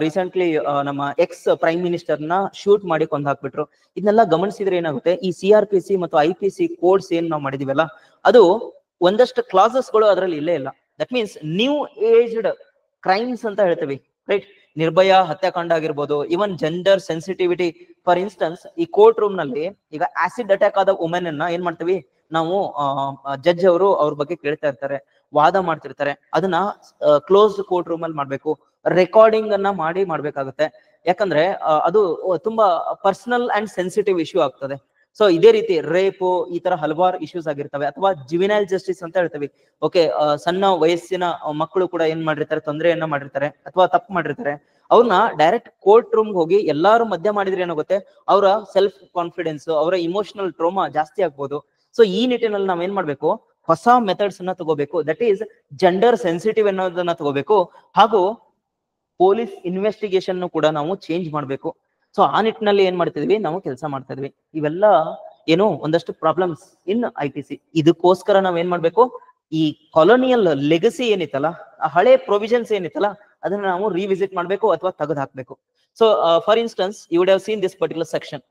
ರೀಸೆಂಟ್ಲಿ ನಮ್ಮ ಎಕ್ಸ್ ಪ್ರೈಮ್ ಮಿನಿಸ್ಟರ್ ನ ಶೂಟ್ ಮಾಡಿ ಕೊಂದು ಹಾಕ್ಬಿಟ್ರು. ಇದನ್ನೆಲ್ಲ ಗಮನಿಸಿದ್ರೆ ಏನಾಗುತ್ತೆ, ಈ CRPC ಮತ್ತು IPC ಕೋಡ್ಸ್ ಏನ್ ನಾವು ಮಾಡಿದೀವಲ್ಲ, ಅದು ಒಂದಷ್ಟು ಕ್ಲಾಸಸ್ ಗಳು ಅದರಲ್ಲಿ ಇಲ್ಲೇ ಇಲ್ಲ. That means new aged crimes ಅಂತ ಹೇಳ್ತೀವಿ, ರೈಟ್? ನಿರ್ಭಯ ಹತ್ಯಾಕಾಂಡ ಆಗಿರ್ಬೋದು, ಇವನ್ ಜೆಂಡರ್ ಸೆನ್ಸಿಟಿವಿಟಿ. ಫಾರ್ ಇನ್ಸ್ಟೆನ್ಸ್ ಈ ಕೋರ್ಟ್ ರೂಮ್ ನಲ್ಲಿ ಈಗ ಆಸಿಡ್ ಅಟ್ಯಾಕ್ ಆದ ವುಮೆನ್ ಅನ್ನ ಏನ್ ಮಾಡ್ತೀವಿ ನಾವು, ಜಡ್ಜ್ ಅವರು ಅವ್ರ ಬಗ್ಗೆ ಕೇಳ್ತಾ ಇರ್ತಾರೆ, ವಾದ ಮಾಡ್ತಿರ್ತಾರೆ. ಅದನ್ನ ಕ್ಲೋಸ್ಡ್ ಕೋರ್ಟ್ ರೂಮ್ ಅಲ್ಲಿ ಮಾಡ್ಬೇಕು, ರೆಕಾರ್ಡಿಂಗ್ ಅನ್ನ ಮಾಡ್ಬೇಕಾಗುತ್ತೆ. ಯಾಕಂದ್ರೆ ಅದು ತುಂಬಾ ಪರ್ಸನಲ್ ಅಂಡ್ ಸೆನ್ಸಿಟಿವ್ ಇಶ್ಯೂ ಆಗ್ತದೆ. ಸೊ ಇದೇ ರೀತಿ ರೇಪು, ಈ ತರ ಹಲವಾರು ಇಶ್ಯೂಸ್ ಆಗಿರ್ತವೆ. ಅಥವಾ ಜುವಿನೈಲ್ ಜಸ್ಟಿಸ್ ಅಂತ ಹೇಳ್ತೀವಿ. ಓಕೆ, ಸಣ್ಣ ವಯಸ್ಸಿನ ಮಕ್ಕಳು ಕೂಡ ಏನ್ ಮಾಡಿರ್ತಾರೆ, ತೊಂದರೆಯನ್ನ ಮಾಡಿರ್ತಾರೆ ಅಥವಾ ತಪ್ಪು ಮಾಡಿರ್ತಾರೆ. ಅವ್ರನ್ನ ಡೈರೆಕ್ಟ್ ಕೋರ್ಟ್ ರೂಮ್ ಹೋಗಿ ಎಲ್ಲಾರು ಮಧ್ಯ ಮಾಡಿದ್ರೆ ಏನಾಗುತ್ತೆ, ಅವರ ಸೆಲ್ಫ್ ಕಾನ್ಫಿಡೆನ್ಸ್, ಅವರ ಇಮೋಷನಲ್ ಟ್ರೋಮಾ ಜಾಸ್ತಿ ಆಗ್ಬೋದು. ಸೊ ಈ ನಿಟ್ಟಿನಲ್ಲಿ ನಾವ್ ಏನ್ ಮಾಡ್ಬೇಕು, ಹೊಸ ಮೆಥಡ್ಸ್ ಅನ್ನ ತಗೋಬೇಕು. ದಟ್ ಈಸ್ ಜೆಂಡರ್ ಸೆನ್ಸಿಟಿವ್ ಅನ್ನೋದನ್ನ ತಗೋಬೇಕು. ಹಾಗೂ ಪೊಲೀಸ್ ಇನ್ವೆಸ್ಟಿಗೇಷನ್ ಕೂಡ ನಾವು ಚೇಂಜ್ ಮಾಡ್ಬೇಕು. ಸೊ ಆ ನಿಟ್ಟಿನಲ್ಲಿ ಏನ್ ಮಾಡ್ತಿದ್ವಿ, ನಾವು ಕೆಲಸ ಮಾಡ್ತಾ ಇದ್ವಿ. ಇವೆಲ್ಲ ಏನು ಒಂದಷ್ಟು ಪ್ರಾಬ್ಲಮ್ಸ್ ಇನ್ IPC. ಇದಕ್ಕೋಸ್ಕರ ನಾವ್ ಏನ್ ಮಾಡ್ಬೇಕು, ಈ ಕಾಲೋನಿಯಲ್ ಲೆಗಸಿ ಏನಿತ್ತಲ್ಲ, ಆ ಹಳೆ ಪ್ರೊವಿಷನ್ಸ್ ಏನಿತ್ತಲ್ಲ, ಅದನ್ನ ನಾವು ರಿವಿಸಿಟ್ ಮಾಡ್ಬೇಕು ಅಥವಾ ತೆಗೆದು ಹಾಕ್ಬೇಕು. So for instance you would have seen this particular section,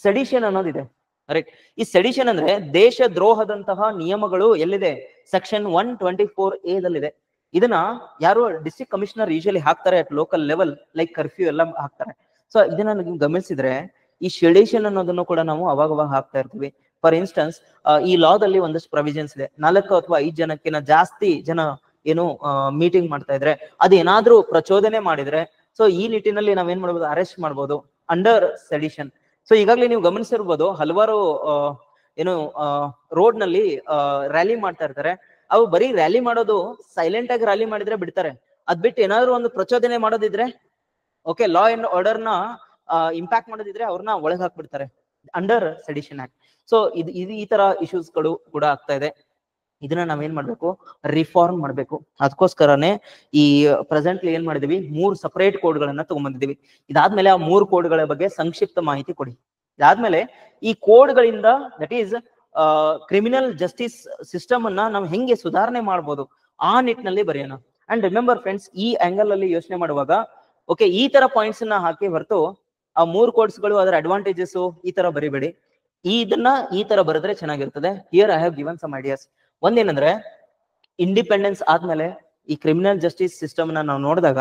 sedition ಅನ್ನೋದಿದೆ, ರೈಟ್? ಈ ಸೆಡಿಷನ್ ಅಂದ್ರೆ ದೇಶ ದ್ರೋಹದಂತಹ ನಿಯಮಗಳು ಎಲ್ಲಿದೆ, ಸೆಕ್ಷನ್ 124A ದಲ್ಲಿದೆ. ಇದನ್ನ ಯಾರು ಡಿಸ್ಟ್ರಿಕ್ಟ್ ಕಮಿಷನರ್ ಯೂಶಲಿ ಹಾಕ್ತಾರೆ at local level, like curfew ಎಲ್ಲ ಹಾಕ್ತಾರೆ. ಸೊ ಇದನ್ನ ನೀವು ಗಮನಿಸಿದ್ರೆ ಈ ಶೆಡಿಷನ್ ಅನ್ನೋದನ್ನು ಕೂಡ ನಾವು ಅವಾಗ ಹಾಕ್ತಾ ಇರ್ತೀವಿ. ಫಾರ್ ಇನ್ಸ್ಟೆನ್ಸ್ ಈ ಲಾದಲ್ಲಿ ಒಂದಷ್ಟು ಪ್ರೊವಿಷನ್ಸ್ ಇದೆ, 4 ಅಥವಾ 5 ಜನಕ್ಕಿಂತ ಜಾಸ್ತಿ ಜನ ಏನು ಮೀಟಿಂಗ್ ಮಾಡ್ತಾ ಇದ್ರೆ, ಅದೇನಾದ್ರೂ ಪ್ರಚೋದನೆ ಮಾಡಿದ್ರೆ, ಸೊ ಈ ನಿಟ್ಟಿನಲ್ಲಿ ನಾವೇನ್ ಮಾಡ್ಬೋದು, ಅರೆಸ್ಟ್ ಮಾಡ್ಬೋದು ಅಂಡರ್ ಸೆಡಿಷನ್. ಸೊ ಈಗಾಗಲೇ ನೀವು ಗಮನಿಸಿರ್ಬೋದು, ಹಲವಾರು ಏನು ರೋಡ್ ನಲ್ಲಿ ರ್ಯಾಲಿ ಮಾಡ್ತಾ ಇರ್ತಾರೆ. ಅವು ಬರೀ ರ್ಯಾಲಿ ಮಾಡೋದು ಸೈಲೆಂಟ್ ಆಗಿ ರ್ಯಾಲಿ ಮಾಡಿದ್ರೆ ಬಿಡ್ತಾರೆ. ಅದ್ ಬಿಟ್ಟು ಏನಾದ್ರು ಒಂದು ಪ್ರಚೋದನೆ ಮಾಡೋದಿದ್ರೆ, ಓಕೆ, ಲಾ ಅಂಡ್ ಆರ್ಡರ್ ನ ಇಂಪ್ಯಾಕ್ಟ್ ಮಾಡೋದಿದ್ರೆ ಅವ್ರನ್ನ ಒಳಗೆ ಹಾಕ್ಬಿಡ್ತಾರೆ ಅಂಡರ್ ಸೆಡಿಷನ್ ಆಕ್ಟ್. ಸೊ ಇದು ಈ ತರ ಇಶ್ಯೂಸ್ ಗಳು ಕೂಡ ಆಗ್ತಾ ಇದೆ. ಇದನ್ನ ನಾವೇನ್ ಮಾಡ್ಬೇಕು, ರಿಫಾರ್ಮ್ ಮಾಡ್ಬೇಕು. ಅದಕ್ಕೋಸ್ಕರನೇ ಈ ಪ್ರೆಸೆಂಟ್ಲಿ ಏನ್ ಮಾಡಿದೀವಿ, 3 ಸಪರೇಟ್ ಕೋಡ್ಗಳನ್ನ ತಗೊಂಡ್ಬಂದಿದೀವಿ. ಇದಾದ್ಮೇಲೆ ಆ 3 ಕೋಡ್ಗಳ ಬಗ್ಗೆ ಸಂಕ್ಷಿಪ್ತ ಮಾಹಿತಿ ಕೊಡಿ. ಇದಾದ್ಮೇಲೆ ಈ ಕೋಡ್ಗಳಿಂದ that is criminal justice system ಅನ್ನ ನಾವು ಹೆಂಗೆ ಸುಧಾರಣೆ ಮಾಡ್ಬೋದು ಆ ನಿಟ್ಟಿನಲ್ಲಿ ಬರೆಯೋಣ. ಅಂಡ್ ರಿಮೆಂಬರ್ ಫ್ರೆಂಡ್ಸ್, ಈ ಆಂಗಲ್ ಅಲ್ಲಿ ಯೋಚನೆ ಮಾಡುವಾಗ ಓಕೆ, ಈ ತರ ಪಾಯಿಂಟ್ಸ್ ನ ಹಾಕಿ ಹೊರತು ಆ 3 ಕೋಡ್ಸ್ ಗಳು, ಅದರ ಅಡ್ವಾಂಟೇಜಸ್ ಈ ತರ ಬರಿಬೇಡಿ. ಇದನ್ನ ಈ ತರ ಬರೆದ್ರೆ ಚೆನ್ನಾಗಿರ್ತದೆ. Here I have given some ideas. ಒಂದೇನಂದ್ರೆ, ಇಂಡಿಪೆಂಡೆನ್ಸ್ ಆದ್ಮೇಲೆ ಈ ಕ್ರಿಮಿನಲ್ ಜಸ್ಟಿಸ್ ಸಿಸ್ಟಮ್ ನ ನಾವು ನೋಡಿದಾಗ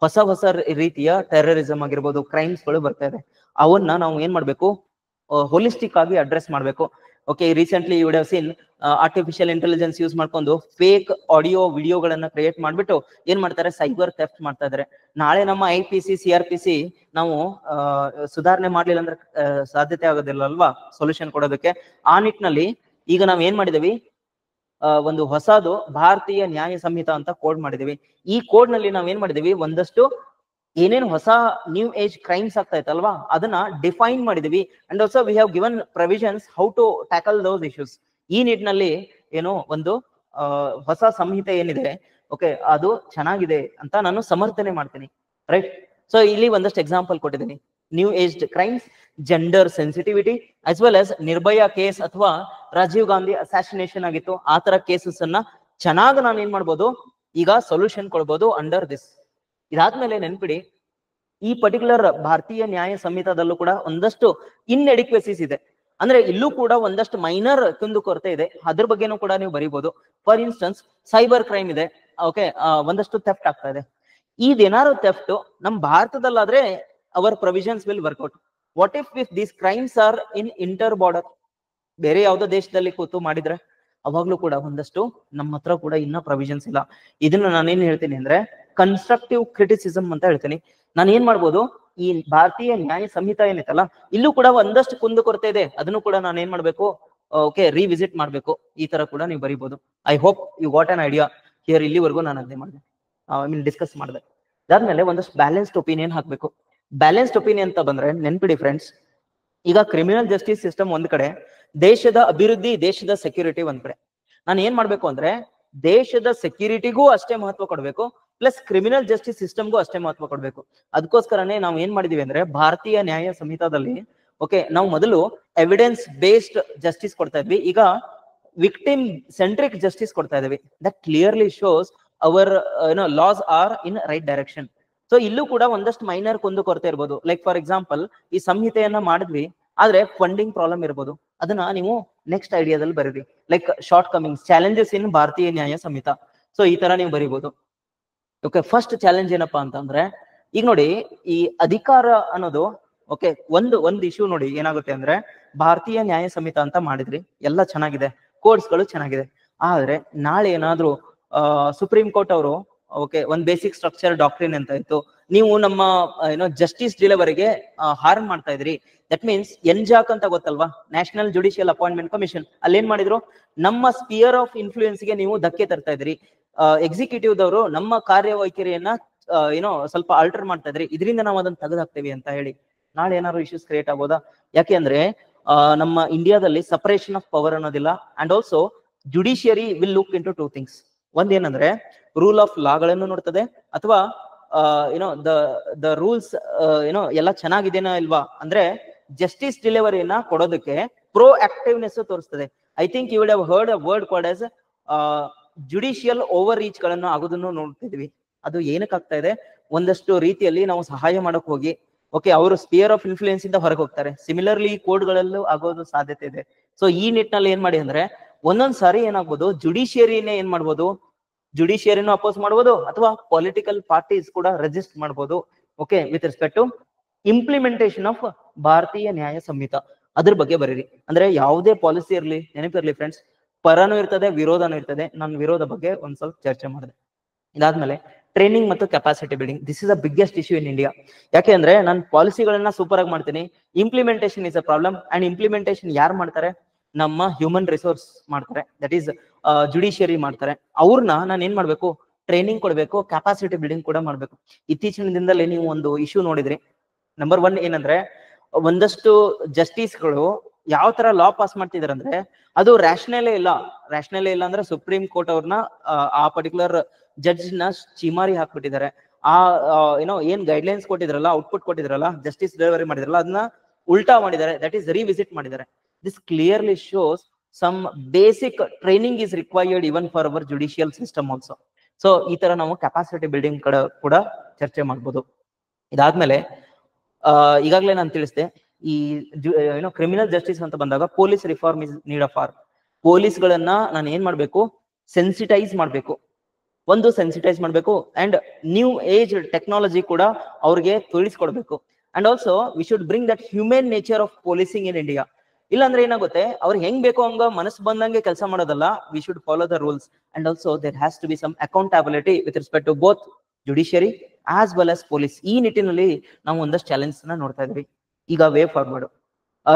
ಹೊಸ ರೀತಿಯ ಟೆರರಿಸಂ ಆಗಿರ್ಬೋದು, ಕ್ರೈಮ್ಸ್ ಗಳು ಬರ್ತಾ ಇದೆ. ಅವನ್ನ ನಾವು ಏನ್ ಮಾಡ್ಬೇಕು, ಹೋಲಿಸ್ಟಿಕ್ ಆಗಿ ಅಡ್ರೆಸ್ ಮಾಡ್ಬೇಕು. Okay, recently you would have seen artificial intelligence use ಮಾಡ್ಕೊಂಡು ಫೇಕ್ ಆಡಿಯೋ ವಿಡಿಯೋಗಳನ್ನ ಕ್ರಿಯೇಟ್ ಮಾಡ್ಬಿಟ್ಟು ಏನ್ ಮಾಡ್ತಾರೆ, ಸೈಬರ್ ಥೆಫ್ಟ್ ಮಾಡ್ತಾ ಇದಾರೆ. ನಾಳೆ ನಮ್ಮ IPC CRPC ನಾವು ಸುಧಾರಣೆ ಮಾಡ್ಲಿಲ್ಲ ಅಂದ್ರೆ ಸಾಧ್ಯತೆ ಆಗೋದಿಲ್ಲ ಅಲ್ವಾ ಸೊಲ್ಯೂಷನ್ ಕೊಡೋದಕ್ಕೆ. ಆ ನಿಟ್ಟಿನಲ್ಲಿ ಈಗ ನಾವ್ ಏನ್ ಮಾಡಿದೀವಿ, ಒಂದು ಹೊಸದು ಭಾರತೀಯ ನ್ಯಾಯ ಸಂಹಿತ ಅಂತ ಕೋಡ್ ಮಾಡಿದೀವಿ. ಈ ಕೋಡ್ ನಲ್ಲಿ ನಾವ್ ಏನ್ ಮಾಡಿದೀವಿ, ಒಂದಷ್ಟು ಏನೇನು ಹೊಸ ನ್ಯೂ ಏಜ್ ಕ್ರೈಮ್ಸ್ ಆಗ್ತಾ ಇತ್ತಲ್ವಾ, ಅದನ್ನ ಡಿಫೈನ್ ಮಾಡಿದೀವಿ. And also we have given provisions how to tackle those issues. ಈ ನಿಟ್ಟಿನಲ್ಲಿ ಏನೋ ಒಂದು ಹೊಸ ಸಂಹಿತೆ ಏನಿದೆ, ಓಕೆ, ಅದು ಚೆನ್ನಾಗಿದೆ ಅಂತ ನಾನು ಸಮರ್ಥನೆ ಮಾಡ್ತೀನಿ, ರೈಟ್? ಸೊ ಇಲ್ಲಿ ಒಂದಷ್ಟು ಎಕ್ಸಾಂಪಲ್ ಕೊಟ್ಟಿದ್ದೀನಿ. New aged crimes, gender sensitivity, as well as Nirbhaya case ಅಥವಾ ರಾಜೀವ್ ಗಾಂಧಿ ಅಸಾಸಿನೇಷನ್ ಆಗಿತ್ತು, ಆ ತರ ಕೇಸಸ್ ಅನ್ನ ಚೆನ್ನಾಗಿ ನಾನು ಏನ್ ಮಾಡ್ಬೋದು, ಈಗ ಸೊಲ್ಯೂಷನ್ ಕೊಡ್ಬೋದು ಅಂಡರ್ ದಿಸ್. ಇದಾದ್ಮೇಲೆ ನೆನ್ಪಿಡಿ, ಈ ಪರ್ಟಿಕ್ಯುಲರ್ ಭಾರತೀಯ ನ್ಯಾಯ ಸಂಹಿತದಲ್ಲೂ ಕೂಡ ಒಂದಷ್ಟು ಇನ್ಎಡಿಕ್ವೆಸಿಸ್ ಇದೆ. ಅಂದ್ರೆ ಇಲ್ಲೂ ಕೂಡ ಒಂದಷ್ಟು ಮೈನರ್ ಕುಂದುಕೊರತೆ ಇದೆ. ಅದ್ರ ಬಗ್ಗೆನೂ ಕೂಡ ನೀವು ಬರೀಬಹುದು. ಫಾರ್ ಇನ್ಸ್ಟೆನ್ಸ್ ಸೈಬರ್ ಕ್ರೈಮ್ ಇದೆ, ಓಕೆ, ಒಂದಷ್ಟು ಥೆಫ್ಟ್ ಆಗ್ತಾ ಇದೆ. ಇದೇನಾದ್ರು ಥೆಫ್ಟ್ ನಮ್ ಭಾರತದಲ್ಲಾದ್ರೆ our provisions will work out. What if these crimes are in inter border, ಬೇರೆ ಯಾವ್ದೋ ದೇಶದಲ್ಲಿ ಕೂತು ಮಾಡಿದ್ರೆ ಅವಾಗ್ಲೂ ಕೂಡ ಒಂದಷ್ಟು ನಮ್ಮ ಹತ್ರ ಕೂಡ ಇನ್ನ ಪ್ರೊವಿಷನ್ಸ್ ಇಲ್ಲ. ಇದನ್ನ ನಾನೇನ್ ಹೇಳ್ತೀನಿ ಅಂದ್ರೆ ಕನ್ಸ್ಟ್ರಕ್ಟಿವ್ ಕ್ರಿಟಿಸಿಸಮ್ ಅಂತ ಹೇಳ್ತೀನಿ. ನಾನು ಏನ್ ಮಾಡ್ಬೋದು, ಈ ಭಾರತೀಯ ನ್ಯಾಯ ಸಂಹಿತ ಏನೈತಲ್ಲ, ಇಲ್ಲೂ ಕೂಡ ಒಂದಷ್ಟು ಕುಂದು ಕೊರತೆ ಇದೆ, ಅದನ್ನು ಕೂಡ ನಾನು ಏನ್ ಮಾಡ್ಬೇಕು, ಓಕೆ, ರಿವಿಸಿಟ್ ಮಾಡ್ಬೇಕು. ಈ ತರ ಕೂಡ ನೀವು ಬರೀಬಹುದು. I hope you got an idea here. ಇಲ್ಲಿವರೆಗೂ ನಾನು ಅದೇ ಮಾಡಿದೆ, ಐ ಮೀನ್ ಡಿಸ್ಕಸ್ ಮಾಡಿದೆ. ಅದಾದ್ಮೇಲೆ ಒಂದಷ್ಟು ಬ್ಯಾಲೆನ್ಸ್ಡ್ ಒಪಿನಿಯನ್ ಹಾಕ್ಬೇಕು. ಬ್ಯಾಲೆನ್ಸ್ಡ್ ಒಪಿನಿಯನ್ ಅಂತ ಬಂದ್ರೆ ನೆನ್ಪಿಡಿ ಫ್ರೆಂಡ್ಸ್, ಈಗ ಕ್ರಿಮಿನಲ್ ಜಸ್ಟಿಸ್ ಸಿಸ್ಟಮ್ ಒಂದ್ ಕಡೆ, ದೇಶದ ಅಭಿವೃದ್ಧಿ, ದೇಶದ ಸೆಕ್ಯೂರಿಟಿ ಒಂದ್ ಕಡೆ. ನಾನು ಏನ್ ಮಾಡ್ಬೇಕು ಅಂದ್ರೆ ದೇಶದ ಸೆಕ್ಯೂರಿಟಿಗೂ ಅಷ್ಟೇ ಮಹತ್ವ ಕೊಡ್ಬೇಕು, ಪ್ಲಸ್ ಕ್ರಿಮಿನಲ್ ಜಸ್ಟಿಸ್ ಸಿಸ್ಟಮ್ಗೂ ಅಷ್ಟೇ ಮಹತ್ವ ಕೊಡ್ಬೇಕು. ಅದಕ್ಕೋಸ್ಕರನೇ ನಾವು ಏನ್ ಮಾಡಿದೀವಿ ಅಂದ್ರೆ ಭಾರತೀಯ ನ್ಯಾಯ ಸಂಹಿತಾದಲ್ಲಿ ಓಕೆ, ನಾವು ಮೊದಲು ಎವಿಡೆನ್ಸ್ ಬೇಸ್ಡ್ ಜಸ್ಟಿಸ್ ಕೊಡ್ತಾ ಇದ್ವಿ, ಈಗ ವಿಕ್ಟಿಮ್ ಸೆಂಟ್ರಿಕ್ ಜಸ್ಟಿಸ್ ಕೊಡ್ತಾ ಇದೀವಿ. That clearly shows our laws are in right direction. So ಇಲ್ಲೂ ಕೂಡ ಒಂದಷ್ಟು ಮೈನರ್ ಕುಂದು ಕೊರತೆ ಇರ್ಬೋದು. ಲೈಕ್ ಫಾರ್ ಎಕ್ಸಾಂಪಲ್, ಈ ಸಂಹಿತೆಯನ್ನ ಮಾಡಿದ್ವಿ, ಆದ್ರೆ ಫಂಡಿಂಗ್ ಪ್ರಾಬ್ಲಮ್ ಇರ್ಬೋದು. ಅದನ್ನ ನೀವು ನೆಕ್ಸ್ಟ್ ಐಡಿಯಾದಲ್ಲಿ ಬರೀರಿ. Like short comings, challenges in ಭಾರತೀಯ ನ್ಯಾಯ ಸಂಹಿತ. ಸೊ ಈ ತರ ನೀವು ಬರೀಬಹುದು. ಓಕೆ, ಫಸ್ಟ್ ಚಾಲೆಂಜ್ ಏನಪ್ಪಾ ಅಂತಂದ್ರೆ, ಈಗ ನೋಡಿ, ಈ ಅಧಿಕಾರ ಅನ್ನೋದು ಓಕೆ, ಒಂದು ಇಶ್ಯೂ ನೋಡಿ ಏನಾಗುತ್ತೆ ಅಂದ್ರೆ, ಭಾರತೀಯ ನ್ಯಾಯ ಸಂಹಿತ ಅಂತ ಮಾಡಿದ್ರಿ, ಎಲ್ಲ ಚೆನ್ನಾಗಿದೆ, ಕೋರ್ಸ್ಗಳು ಚೆನ್ನಾಗಿದೆ, ಆದ್ರೆ ನಾಳೆ ಏನಾದ್ರು ಸುಪ್ರೀಂ ಕೋರ್ಟ್ ಅವರು ಓಕೆ, ಒಂದ್ ಬೇಸಿಕ್ ಸ್ಟ್ರಕ್ಚರ್ ಡಾಕ್ಟ್ರಿನ್ ಅಂತ ಇತ್ತು, ನೀವು ನಮ್ಮ ಜಸ್ಟಿಸ್ ಡಿಲಿವರಿಗೆ ಹಾರ್ಮ್ ಮಾಡ್ತಾ ಇದ್ರಿ. ದಟ್ ಮೀನ್ಸ್ ಎನ್ಜಾಕ್ ಅಂತ ಗೊತ್ತಲ್ವಾ, ನ್ಯಾಷನಲ್ ಜುಡಿಷಿಯಲ್ ಅಪಾಯಿಂಟ್ಮೆಂಟ್ ಕಮಿಷನ್. ಅಲ್ಲಿ ಏನ್ ಮಾಡಿದ್ರು, ನಮ್ಮ ಸ್ಪಿಯರ್ ಆಫ್ ಇನ್ಫ್ಲೂಯೆನ್ಸ್ ಗೆ ನೀವು ಧಕ್ಕೆ ತರ್ತಾ ಇದ್ರಿ. ಎಕ್ಸಿಕ್ಯೂಟಿವ್ ದವರು ನಮ್ಮ ಕಾರ್ಯವೈಖರಿಯನ್ನ ಸ್ವಲ್ಪ ಆಲ್ಟರ್ ಮಾಡ್ತಾ ಇದ್ರಿ, ಇದರಿಂದ ನಾವು ಅದನ್ನ ತೆಗೆದಾಕ್ತೇವೆ ಅಂತ ಹೇಳಿ ನಾಳೆ ಏನಾದ್ರು ಇಶ್ಯೂಸ್ ಕ್ರಿಯೇಟ್ ಆಗ್ಬೋದಾ? ಯಾಕೆ ಅಂದ್ರೆ ನಮ್ಮ ಇಂಡಿಯಾದಲ್ಲಿ ಸಪರೇಷನ್ ಆಫ್ ಪವರ್ ಅನ್ನೋದಿಲ್ಲ. And also judiciary will look into two things. ಒಂದೇನಂದ್ರೆ ರೂಲ್ ಆಫ್ ಲಾಗಳನ್ನು ನೋಡ್ತದೆ, ಅಥವಾ ದ ರೂಲ್ಸ್ ಎಲ್ಲ ಚೆನ್ನಾಗಿದೆನಾ ಇಲ್ವಾ ಅಂದ್ರೆ ಜಸ್ಟಿಸ್ ಡಿಲಿವರಿನ ಕೊಡೋದಕ್ಕೆ ಪ್ರೋ ಆಕ್ಟಿವ್ನೆಸ್ ತೋರಿಸ್ತದೆ. I think you would have heard a word called as judicial overreach ಗಳನ್ನು ಆಗೋದನ್ನು ನೋಡ್ತಿದ್ವಿ. ಅದು ಏನಕ್ಕೆ ಆಗ್ತಾ ಇದೆ, ಒಂದಷ್ಟು ರೀತಿಯಲ್ಲಿ ನಾವು ಸಹಾಯ ಮಾಡಕ್ ಹೋಗಿ ಓಕೆ, ಅವರು ಸ್ಪಿಯರ್ ಆಫ್ ಇನ್ಫ್ಲೂಯೆನ್ಸ್ ಇಂದ ಹೊರಗೆ ಹೋಗ್ತಾರೆ. ಸಿಮಿಲರ್ಲಿ ಕೋರ್ಟ್ಗಳಲ್ಲೂ ಆಗೋದು ಸಾಧ್ಯತೆ ಇದೆ. ಸೊ ಈ ನಿಟ್ಟಿನಲ್ಲಿ ಏನ್ ಮಾಡಿ ಅಂದ್ರೆ, ಒಂದೊಂದ್ ಸಾರಿ ಏನಾಗ್ಬೋದು, ಜುಡಿಷಿಯರಿನೇ ಏನ್ ಮಾಡ್ಬೋದು, ಜುಡಿಷಿಯರಿನೂ ಅಪೋಸ್ ಮಾಡ್ಬೋದು, ಅಥವಾ ಪೊಲಿಟಿಕಲ್ ಪಾರ್ಟೀಸ್ ಕೂಡ ರೆಸಿಸ್ಟ್ ಮಾಡ್ಬೋದು. Okay, with respect to implementation of Bharatiya Nyaya ಸಂಹಿತ, ಅದ್ರ ಬಗ್ಗೆ ಬರೀರಿ. ಅಂದ್ರೆ ಯಾವುದೇ ಪಾಲಿಸಿ ಇರ್ಲಿ, ನೆನಪಿರ್ಲಿ ಫ್ರೆಂಡ್ಸ್, ಪರನೂ ಇರ್ತದೆ, ವಿರೋಧನೂ ಇರ್ತದೆ. ನಾನು ವಿರೋಧ ಬಗ್ಗೆ ಒಂದ್ ಸ್ವಲ್ಪ ಚರ್ಚೆ ಮಾಡಿದೆ. ಇದಾದ್ಮೇಲೆ ಟ್ರೈನಿಂಗ್ ಮತ್ತು capacity building. This is the biggest issue in India. ಯಾಕೆ ಅಂದ್ರೆ ನಾನು ಪಾಲಿಸಿಗಳನ್ನ ಸೂಪರ್ ಆಗಿ ಮಾಡ್ತೀನಿ, implementation is a problem. And implementation ಯಾರು ಮಾಡ್ತಾರೆ, ನಮ್ಮ ಹ್ಯೂಮನ್ ರಿಸೋರ್ಸ್ ಮಾಡ್ತಾರೆ, ದಟ್ ಈಸ್ ಜುಡಿಷಿಯರಿ ಮಾಡ್ತಾರೆ. ಅವ್ರನ್ನ ನಾನು ಏನ್ ಮಾಡ್ಬೇಕು, ಟ್ರೈನಿಂಗ್ ಕೊಡ್ಬೇಕು, ಕೆಪಾಸಿಟಿ ಬಿಲ್ಡಿಂಗ್ ಕೂಡ ಮಾಡ್ಬೇಕು. ಇತ್ತೀಚಿನ ದಿನದಲ್ಲಿ ನೀವು ಒಂದು ಇಶ್ಯೂ ನೋಡಿದ್ರಿ. ನಂಬರ್ 1 ಏನಂದ್ರೆ, ಒಂದಷ್ಟು ಜಸ್ಟಿಸ್ಗಳು ಯಾವ ತರ ಲಾ ಪಾಸ್ ಮಾಡ್ತಿದಾರೆ ಅಂದ್ರೆ, ಅದು ರ್ಯಾಷನಲೇ ಇಲ್ಲ ಅಂದ್ರೆ ಸುಪ್ರೀಂ ಕೋರ್ಟ್ ಅವ್ರನ್ನ ಆ ಪರ್ಟಿಕ್ಯುಲರ್ ಜಡ್ಜ್ ನ ಚಿಮಾರಿ ಹಾಕ್ಬಿಟ್ಟಿದ್ದಾರೆ. ಏನ್ ಗೈಡ್ಲೈನ್ಸ್ ಕೊಟ್ಟಿದ್ರಲ್ಲ, ಔಟ್ಪುಟ್ ಕೊಟ್ಟಿದ್ರಲ್ಲ, ಜಸ್ಟಿಸ್ ಡೆಲಿವರಿ ಮಾಡಿದ್ರಲ್ಲ, ಅದನ್ನ ಉಲ್ಟಾ ಮಾಡಿದ್ದಾರೆ. ದಟ್ ಈಸ್ ರಿವಿಸಿಟ್ ಮಾಡಿದ್ದಾರೆ. This clearly shows some basic training is required even for our judicial system also. So ಈ ತರ ನಾವು ಕೆಪಾಸಿಟಿ ಬಿಲ್ಡಿಂಗ್ ಕಡೆ ಕೂಡ ಚರ್ಚೆ ಮಾಡ್ಬೋದು. ಇದಾದ್ಮೇಲೆ ಈಗಾಗಲೇ ನಾನು ತಿಳಿಸಿದೆ, ಈ ಕ್ರಿಮಿನಲ್ ಜಸ್ಟಿಸ್ ಅಂತ ಬಂದಾಗ police reform is need of hour. ಪೊಲೀಸ್ಗಳನ್ನ ನಾನು ಏನ್ ಮಾಡ್ಬೇಕು, ಸೆನ್ಸಿಟೈಸ್ ಮಾಡ್ಬೇಕು. ಸೆನ್ಸಿಟೈಸ್ ಮಾಡ್ಬೇಕು, ಅಂಡ್ ನ್ಯೂ ಏಜ್ ಟೆಕ್ನಾಲಜಿ ಕೂಡ ಅವ್ರಿಗೆ ತಿಳಿಸ್ಕೊಡ್ಬೇಕು. And also we should bring that human nature of policing in India. ಇಲ್ಲಾಂದ್ರೆ ಏನಾಗುತ್ತೆ, ಅವ್ರು ಹೆಂಗ್ ಬೇಕೋ ಹಂಗ ಮನಸ್ಸು ಬಂದಂಗೆ ಕೆಲಸ ಮಾಡೋದಲ್ಲ. We should follow the rules. And also there has to be some accountability with respect to both judiciary as well as police. ಈ ನಿಟ್ಟಿನಲ್ಲಿ ನಾವು ಒಂದಷ್ಟು ಚಾಲೆಂಜ್ ನೋಡ್ತಾ ಇದ್ವಿ. ಈಗ ವೇ ಫಾರ್ವರ್ಡ್.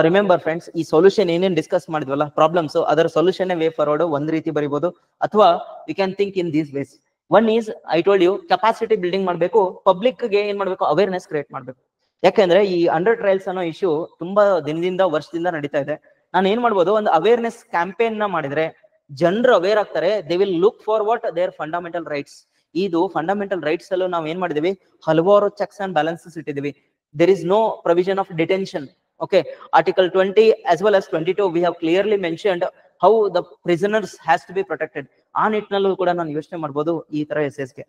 ರಿಮೆಂಬರ್ ಫ್ರೆಂಡ್ಸ್, ಈ ಸೊಲ್ಯೂಷನ್ ಏನೇನ್ ಡಿಸ್ಕಸ್ ಮಾಡಿದ್ವಲ್ಲ, ಪ್ರಾಬ್ಲಮ್ಸ್, ಅದರ ಸೊಲ್ಯೂಷನ್ ವೇ ಫಾರ್ವರ್ಡ್ ಒಂದ್ ರೀತಿ ಬರೀಬಹುದು, ಅಥವಾ we can think in these ways. One is, I told you, capacity building ಮಾಡ್ಬೇಕು. ಪಬ್ಲಿಕ್ ಗೆ ಏನ್ ಮಾಡ್ಬೇಕು, ಅವೇರ್ನೆಸ್ ಕ್ರಿಯೇಟ್ ಮಾಡ್ಬೇಕು. ಯಾಕೆಂದ್ರೆ ಈ ಅಂಡರ್ ಟ್ರಯಲ್ಸ್ ಅನ್ನೋ ಇಶ್ಯೂ ತುಂಬಾ ದಿನದಿಂದ, ವರ್ಷದಿಂದ ನಡೀತಾ ಇದೆ. ನಾನು ಏನ್ ಮಾಡ್ಬೋದು, ಒಂದು ಅವೇರ್ನೆಸ್ ಕ್ಯಾಂಪೇನ್ ನ ಮಾಡಿದ್ರೆ ಜನರು ಅವೇರ್ ಆಗ್ತಾರೆ. They will look for what their fundamental rights. ಇದು ಫಂಡಮೆಂಟಲ್ ರೈಟ್ಸ್ ಅಲ್ಲೂ ನಾವು ಏನ್ ಮಾಡಿದೀವಿ, ಹಲವಾರು ಚೆಕ್ಸ್ ಅಂಡ್ ಬ್ಯಾಲೆನ್ಸಸ್ ಇಟ್ಟಿದೀವಿ. There is no provision of detention. Okay, Article 20 as well as 22 we have clearly mentioned how the prisoners has to be protected. ಆ ನಿಟ್ಟಿನಲ್ಲೂ ಕೂಡ ನಾನು ಯೋಚನೆ ಮಾಡ್ಬೋದು ಈ ತರ ಎಸ್ಎಸ್ಗೆ.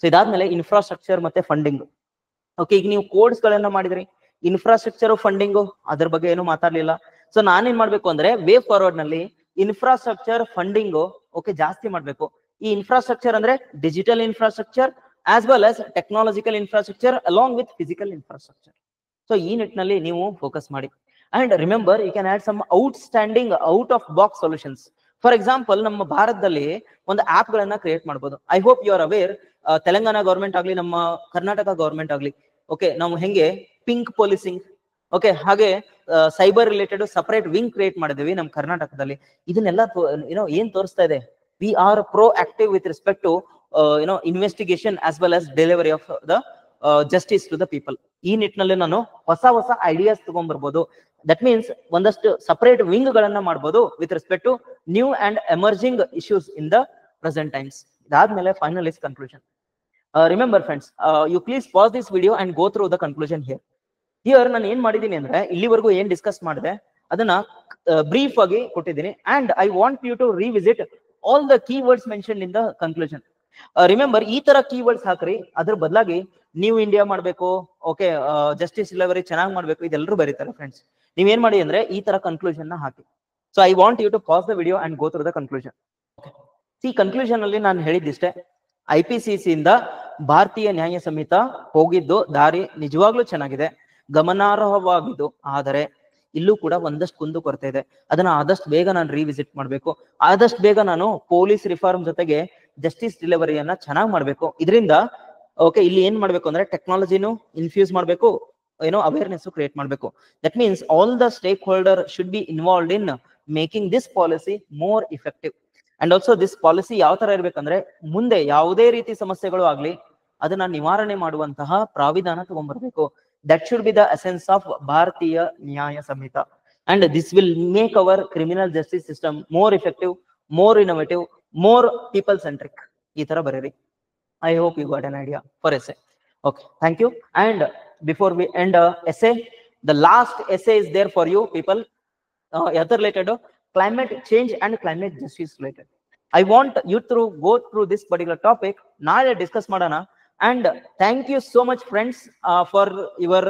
ಸೊ ಇದಾದ್ಮೇಲೆ ಇನ್ಫ್ರಾಸ್ಟ್ರಕ್ಚರ್ ಮತ್ತೆ ಫಂಡಿಂಗ್. ಓಕೆ, ಈಗ ನೀವು ಕೋಡ್ಸ್ ಗಳನ್ನ ಮಾಡಿದ್ರಿ, ಇನ್ಫ್ರಾಸ್ಟ್ರಕ್ಚರ್ ಫಂಡಿಂಗು ಅದ್ರ ಬಗ್ಗೆ ಏನು ಮಾತಾಡ್ಲಿಲ್ಲ. ಸೊ ನಾನೇನ್ ಮಾಡ್ಬೇಕು ಅಂದ್ರೆ, ವೇ ಫಾರ್ವರ್ಡ್ ನಲ್ಲಿ ಇನ್ಫ್ರಾಸ್ಟ್ರಕ್ಚರ್ ಫಂಡಿಂಗು ಓಕೆ ಜಾಸ್ತಿ ಮಾಡ್ಬೇಕು. ಈ ಇನ್ಫ್ರಾಸ್ಟ್ರಕ್ಚರ್ ಅಂದ್ರೆ digital infrastructure as well as technological infrastructure along with physical infrastructure. So ಈ ನಿಟ್ಟಿನಲ್ಲಿ ನೀವು ಫೋಕಸ್ ಮಾಡಿ. And remember, you can add some outstanding out of box solutions. For example, ನಮ್ಮ ಭಾರತದಲ್ಲಿ ಒಂದು ಆಪ್ ಗಳನ್ನ ಕ್ರಿಯೇಟ್ ಮಾಡಬಹುದು. I hope you are aware, Telangana government ಆಗ್ಲಿ, ನಮ್ಮ ಕರ್ನಾಟಕ ಗವರ್ಮೆಂಟ್ ಆಗ್ಲಿ, ಓಕೆ, ನಾವು ಹೆಂಗೆ ಪಿಂಕ್ ಪೊಲೀಸಿಂಗ್, ಓಕೆ, ಹಾಗೆ cyber related separate wing create ಮಾಡಿದ್ವಿ ನಮ್ಮ ಕರ್ನಾಟಕದಲ್ಲಿ. ಇದನ್ನೆಲ್ಲ ಏನ್ ತೋರಿಸ್ತಾ ಇದೆ? We are proactive with respect to investigation as well as delivery of the justice to the people. ಈ ನಿಟ್ಟಿನಲ್ಲಿ ನಾನು ಹೊಸ ಐಡಿಯಾಸ್ ತಗೊಂಡ್ಬರ್ಬೋದು. ದಟ್ ಮೀನ್ಸ್ ಒಂದಷ್ಟು ಸಪರೇಟ್ ವಿಂಗ್ ಗಳನ್ನ ಮಾಡಬಹುದು with respect to new and emerging issues in the present times. ಇದಾದ್ಮೇಲೆ final is conclusion. Remember friends, you please pass this video and go through the conclusion here ನಾನು ಏನ್ ಮಾಡಿದೀನಿ ಅಂದ್ರೆ, ಇಲ್ಲಿವರೆಗೂ ಏನ್ ಡಿಸ್ಕಸ್ ಮಾಡಿದೆ ಅದನ್ನ ಬ್ರೀಫ್ ಆಗಿ ಕೊಟ್ಟಿದ್ದೀನಿ. And I want you to revisit all the keywords mention in the conclusion. Remember, ಈ ತರ ಕೀವರ್ಡ್ಸ್ ಹಾಕ್ರಿ, ಅದ್ರ ಬದಲಾಗಿ ನ್ಯೂ ಇಂಡಿಯಾ ಮಾಡ್ಬೇಕು, ಓಕೆ, ಜಸ್ಟಿಸ್ ಡೆಲಿವರಿ ಚೆನ್ನಾಗಿ ಮಾಡ್ಬೇಕು, ಇದೆಲ್ಲರೂ ಬರೀತಾರೆ ಫ್ರೆಂಡ್ಸ್. ನೀವೇನ್ ಮಾಡಿ ಅಂದ್ರೆ ಈ ತರ ಕನ್ಕ್ಲೂಷನ್ ನ ಹಾಕಿ. So I want you to pass the video and go through the conclusion. ಈ ಕನ್ಕ್ಲೂಷನ್ ಅಲ್ಲಿ ನಾನು ಹೇಳಿದ್ದಿಷ್ಟೇ. IPCC ಇಂದ ಭಾರತೀಯ ನ್ಯಾಯ ಸಂಹಿತ ಹೋಗಿದ್ದು ದಾರಿ ನಿಜವಾಗ್ಲೂ ಚೆನ್ನಾಗಿದೆ, ಗಮನಾರ್ಹವಾಗಿದ್ದು. ಆದರೆ ಇಲ್ಲೂ ಕೂಡ ಒಂದಷ್ಟು ಕುಂದು ಕೊರತೆ ಇದೆ. ಅದನ್ನ ಆದಷ್ಟು ಬೇಗ ನಾನು ರಿವಿಸಿಟ್ ಮಾಡ್ಬೇಕು. ಆದಷ್ಟು ಬೇಗ ನಾನು ಪೊಲೀಸ್ ರಿಫಾರ್ಮ್ ಜೊತೆಗೆ ಜಸ್ಟಿಸ್ ಡೆಲಿವರಿಯನ್ನ ಚೆನ್ನಾಗಿ ಮಾಡ್ಬೇಕು. ಇದರಿಂದ ಓಕೆ, ಇಲ್ಲಿ ಏನ್ ಮಾಡ್ಬೇಕು ಅಂದ್ರೆ ಟೆಕ್ನಾಲಜಿನೂ ಇನ್ಫ್ಯೂಸ್ ಮಾಡ್ಬೇಕು, ಅವೇರ್ನೆಸ್ ಕ್ರಿಯೇಟ್ ಮಾಡ್ಬೇಕು. That means all the stake holder should be involved in making this policy more effective. And also this policy ಯಾವ ತರ ಇರ್ಬೇಕಂದ್ರೆ, ಮುಂದೆ ಯಾವುದೇ ರೀತಿ ಸಮಸ್ಯೆಗಳು ಆಗ್ಲಿ ಅದನ್ನ ನಿವಾರಣೆ ಮಾಡುವಂತಹ ಪ್ರಾವಿಧಾನ ತಗೊಂಡ್ಬರ್ಬೇಕು. That should be the essence of Bharatiya Nyaya Sanhita. And this will make our criminal justice system more effective, more innovative, more people centric. ಈ ತರ ಬರೀರಿ. I hope you got an idea for essay. Okay, thank you. And before we end essay, the last essay is there for you people, other related climate change and climate justice related. I want you to go through this particular topic. Naale discuss madana. And thank you so much friends for your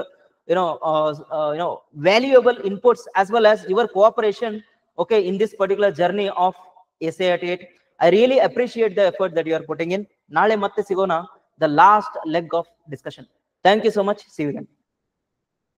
valuable inputs as well as your cooperation, okay, in this particular journey of essay at 8. I really appreciate the effort that you are putting in. Naale matte sigona, the last leg of discussion. Thank you so much. See you again.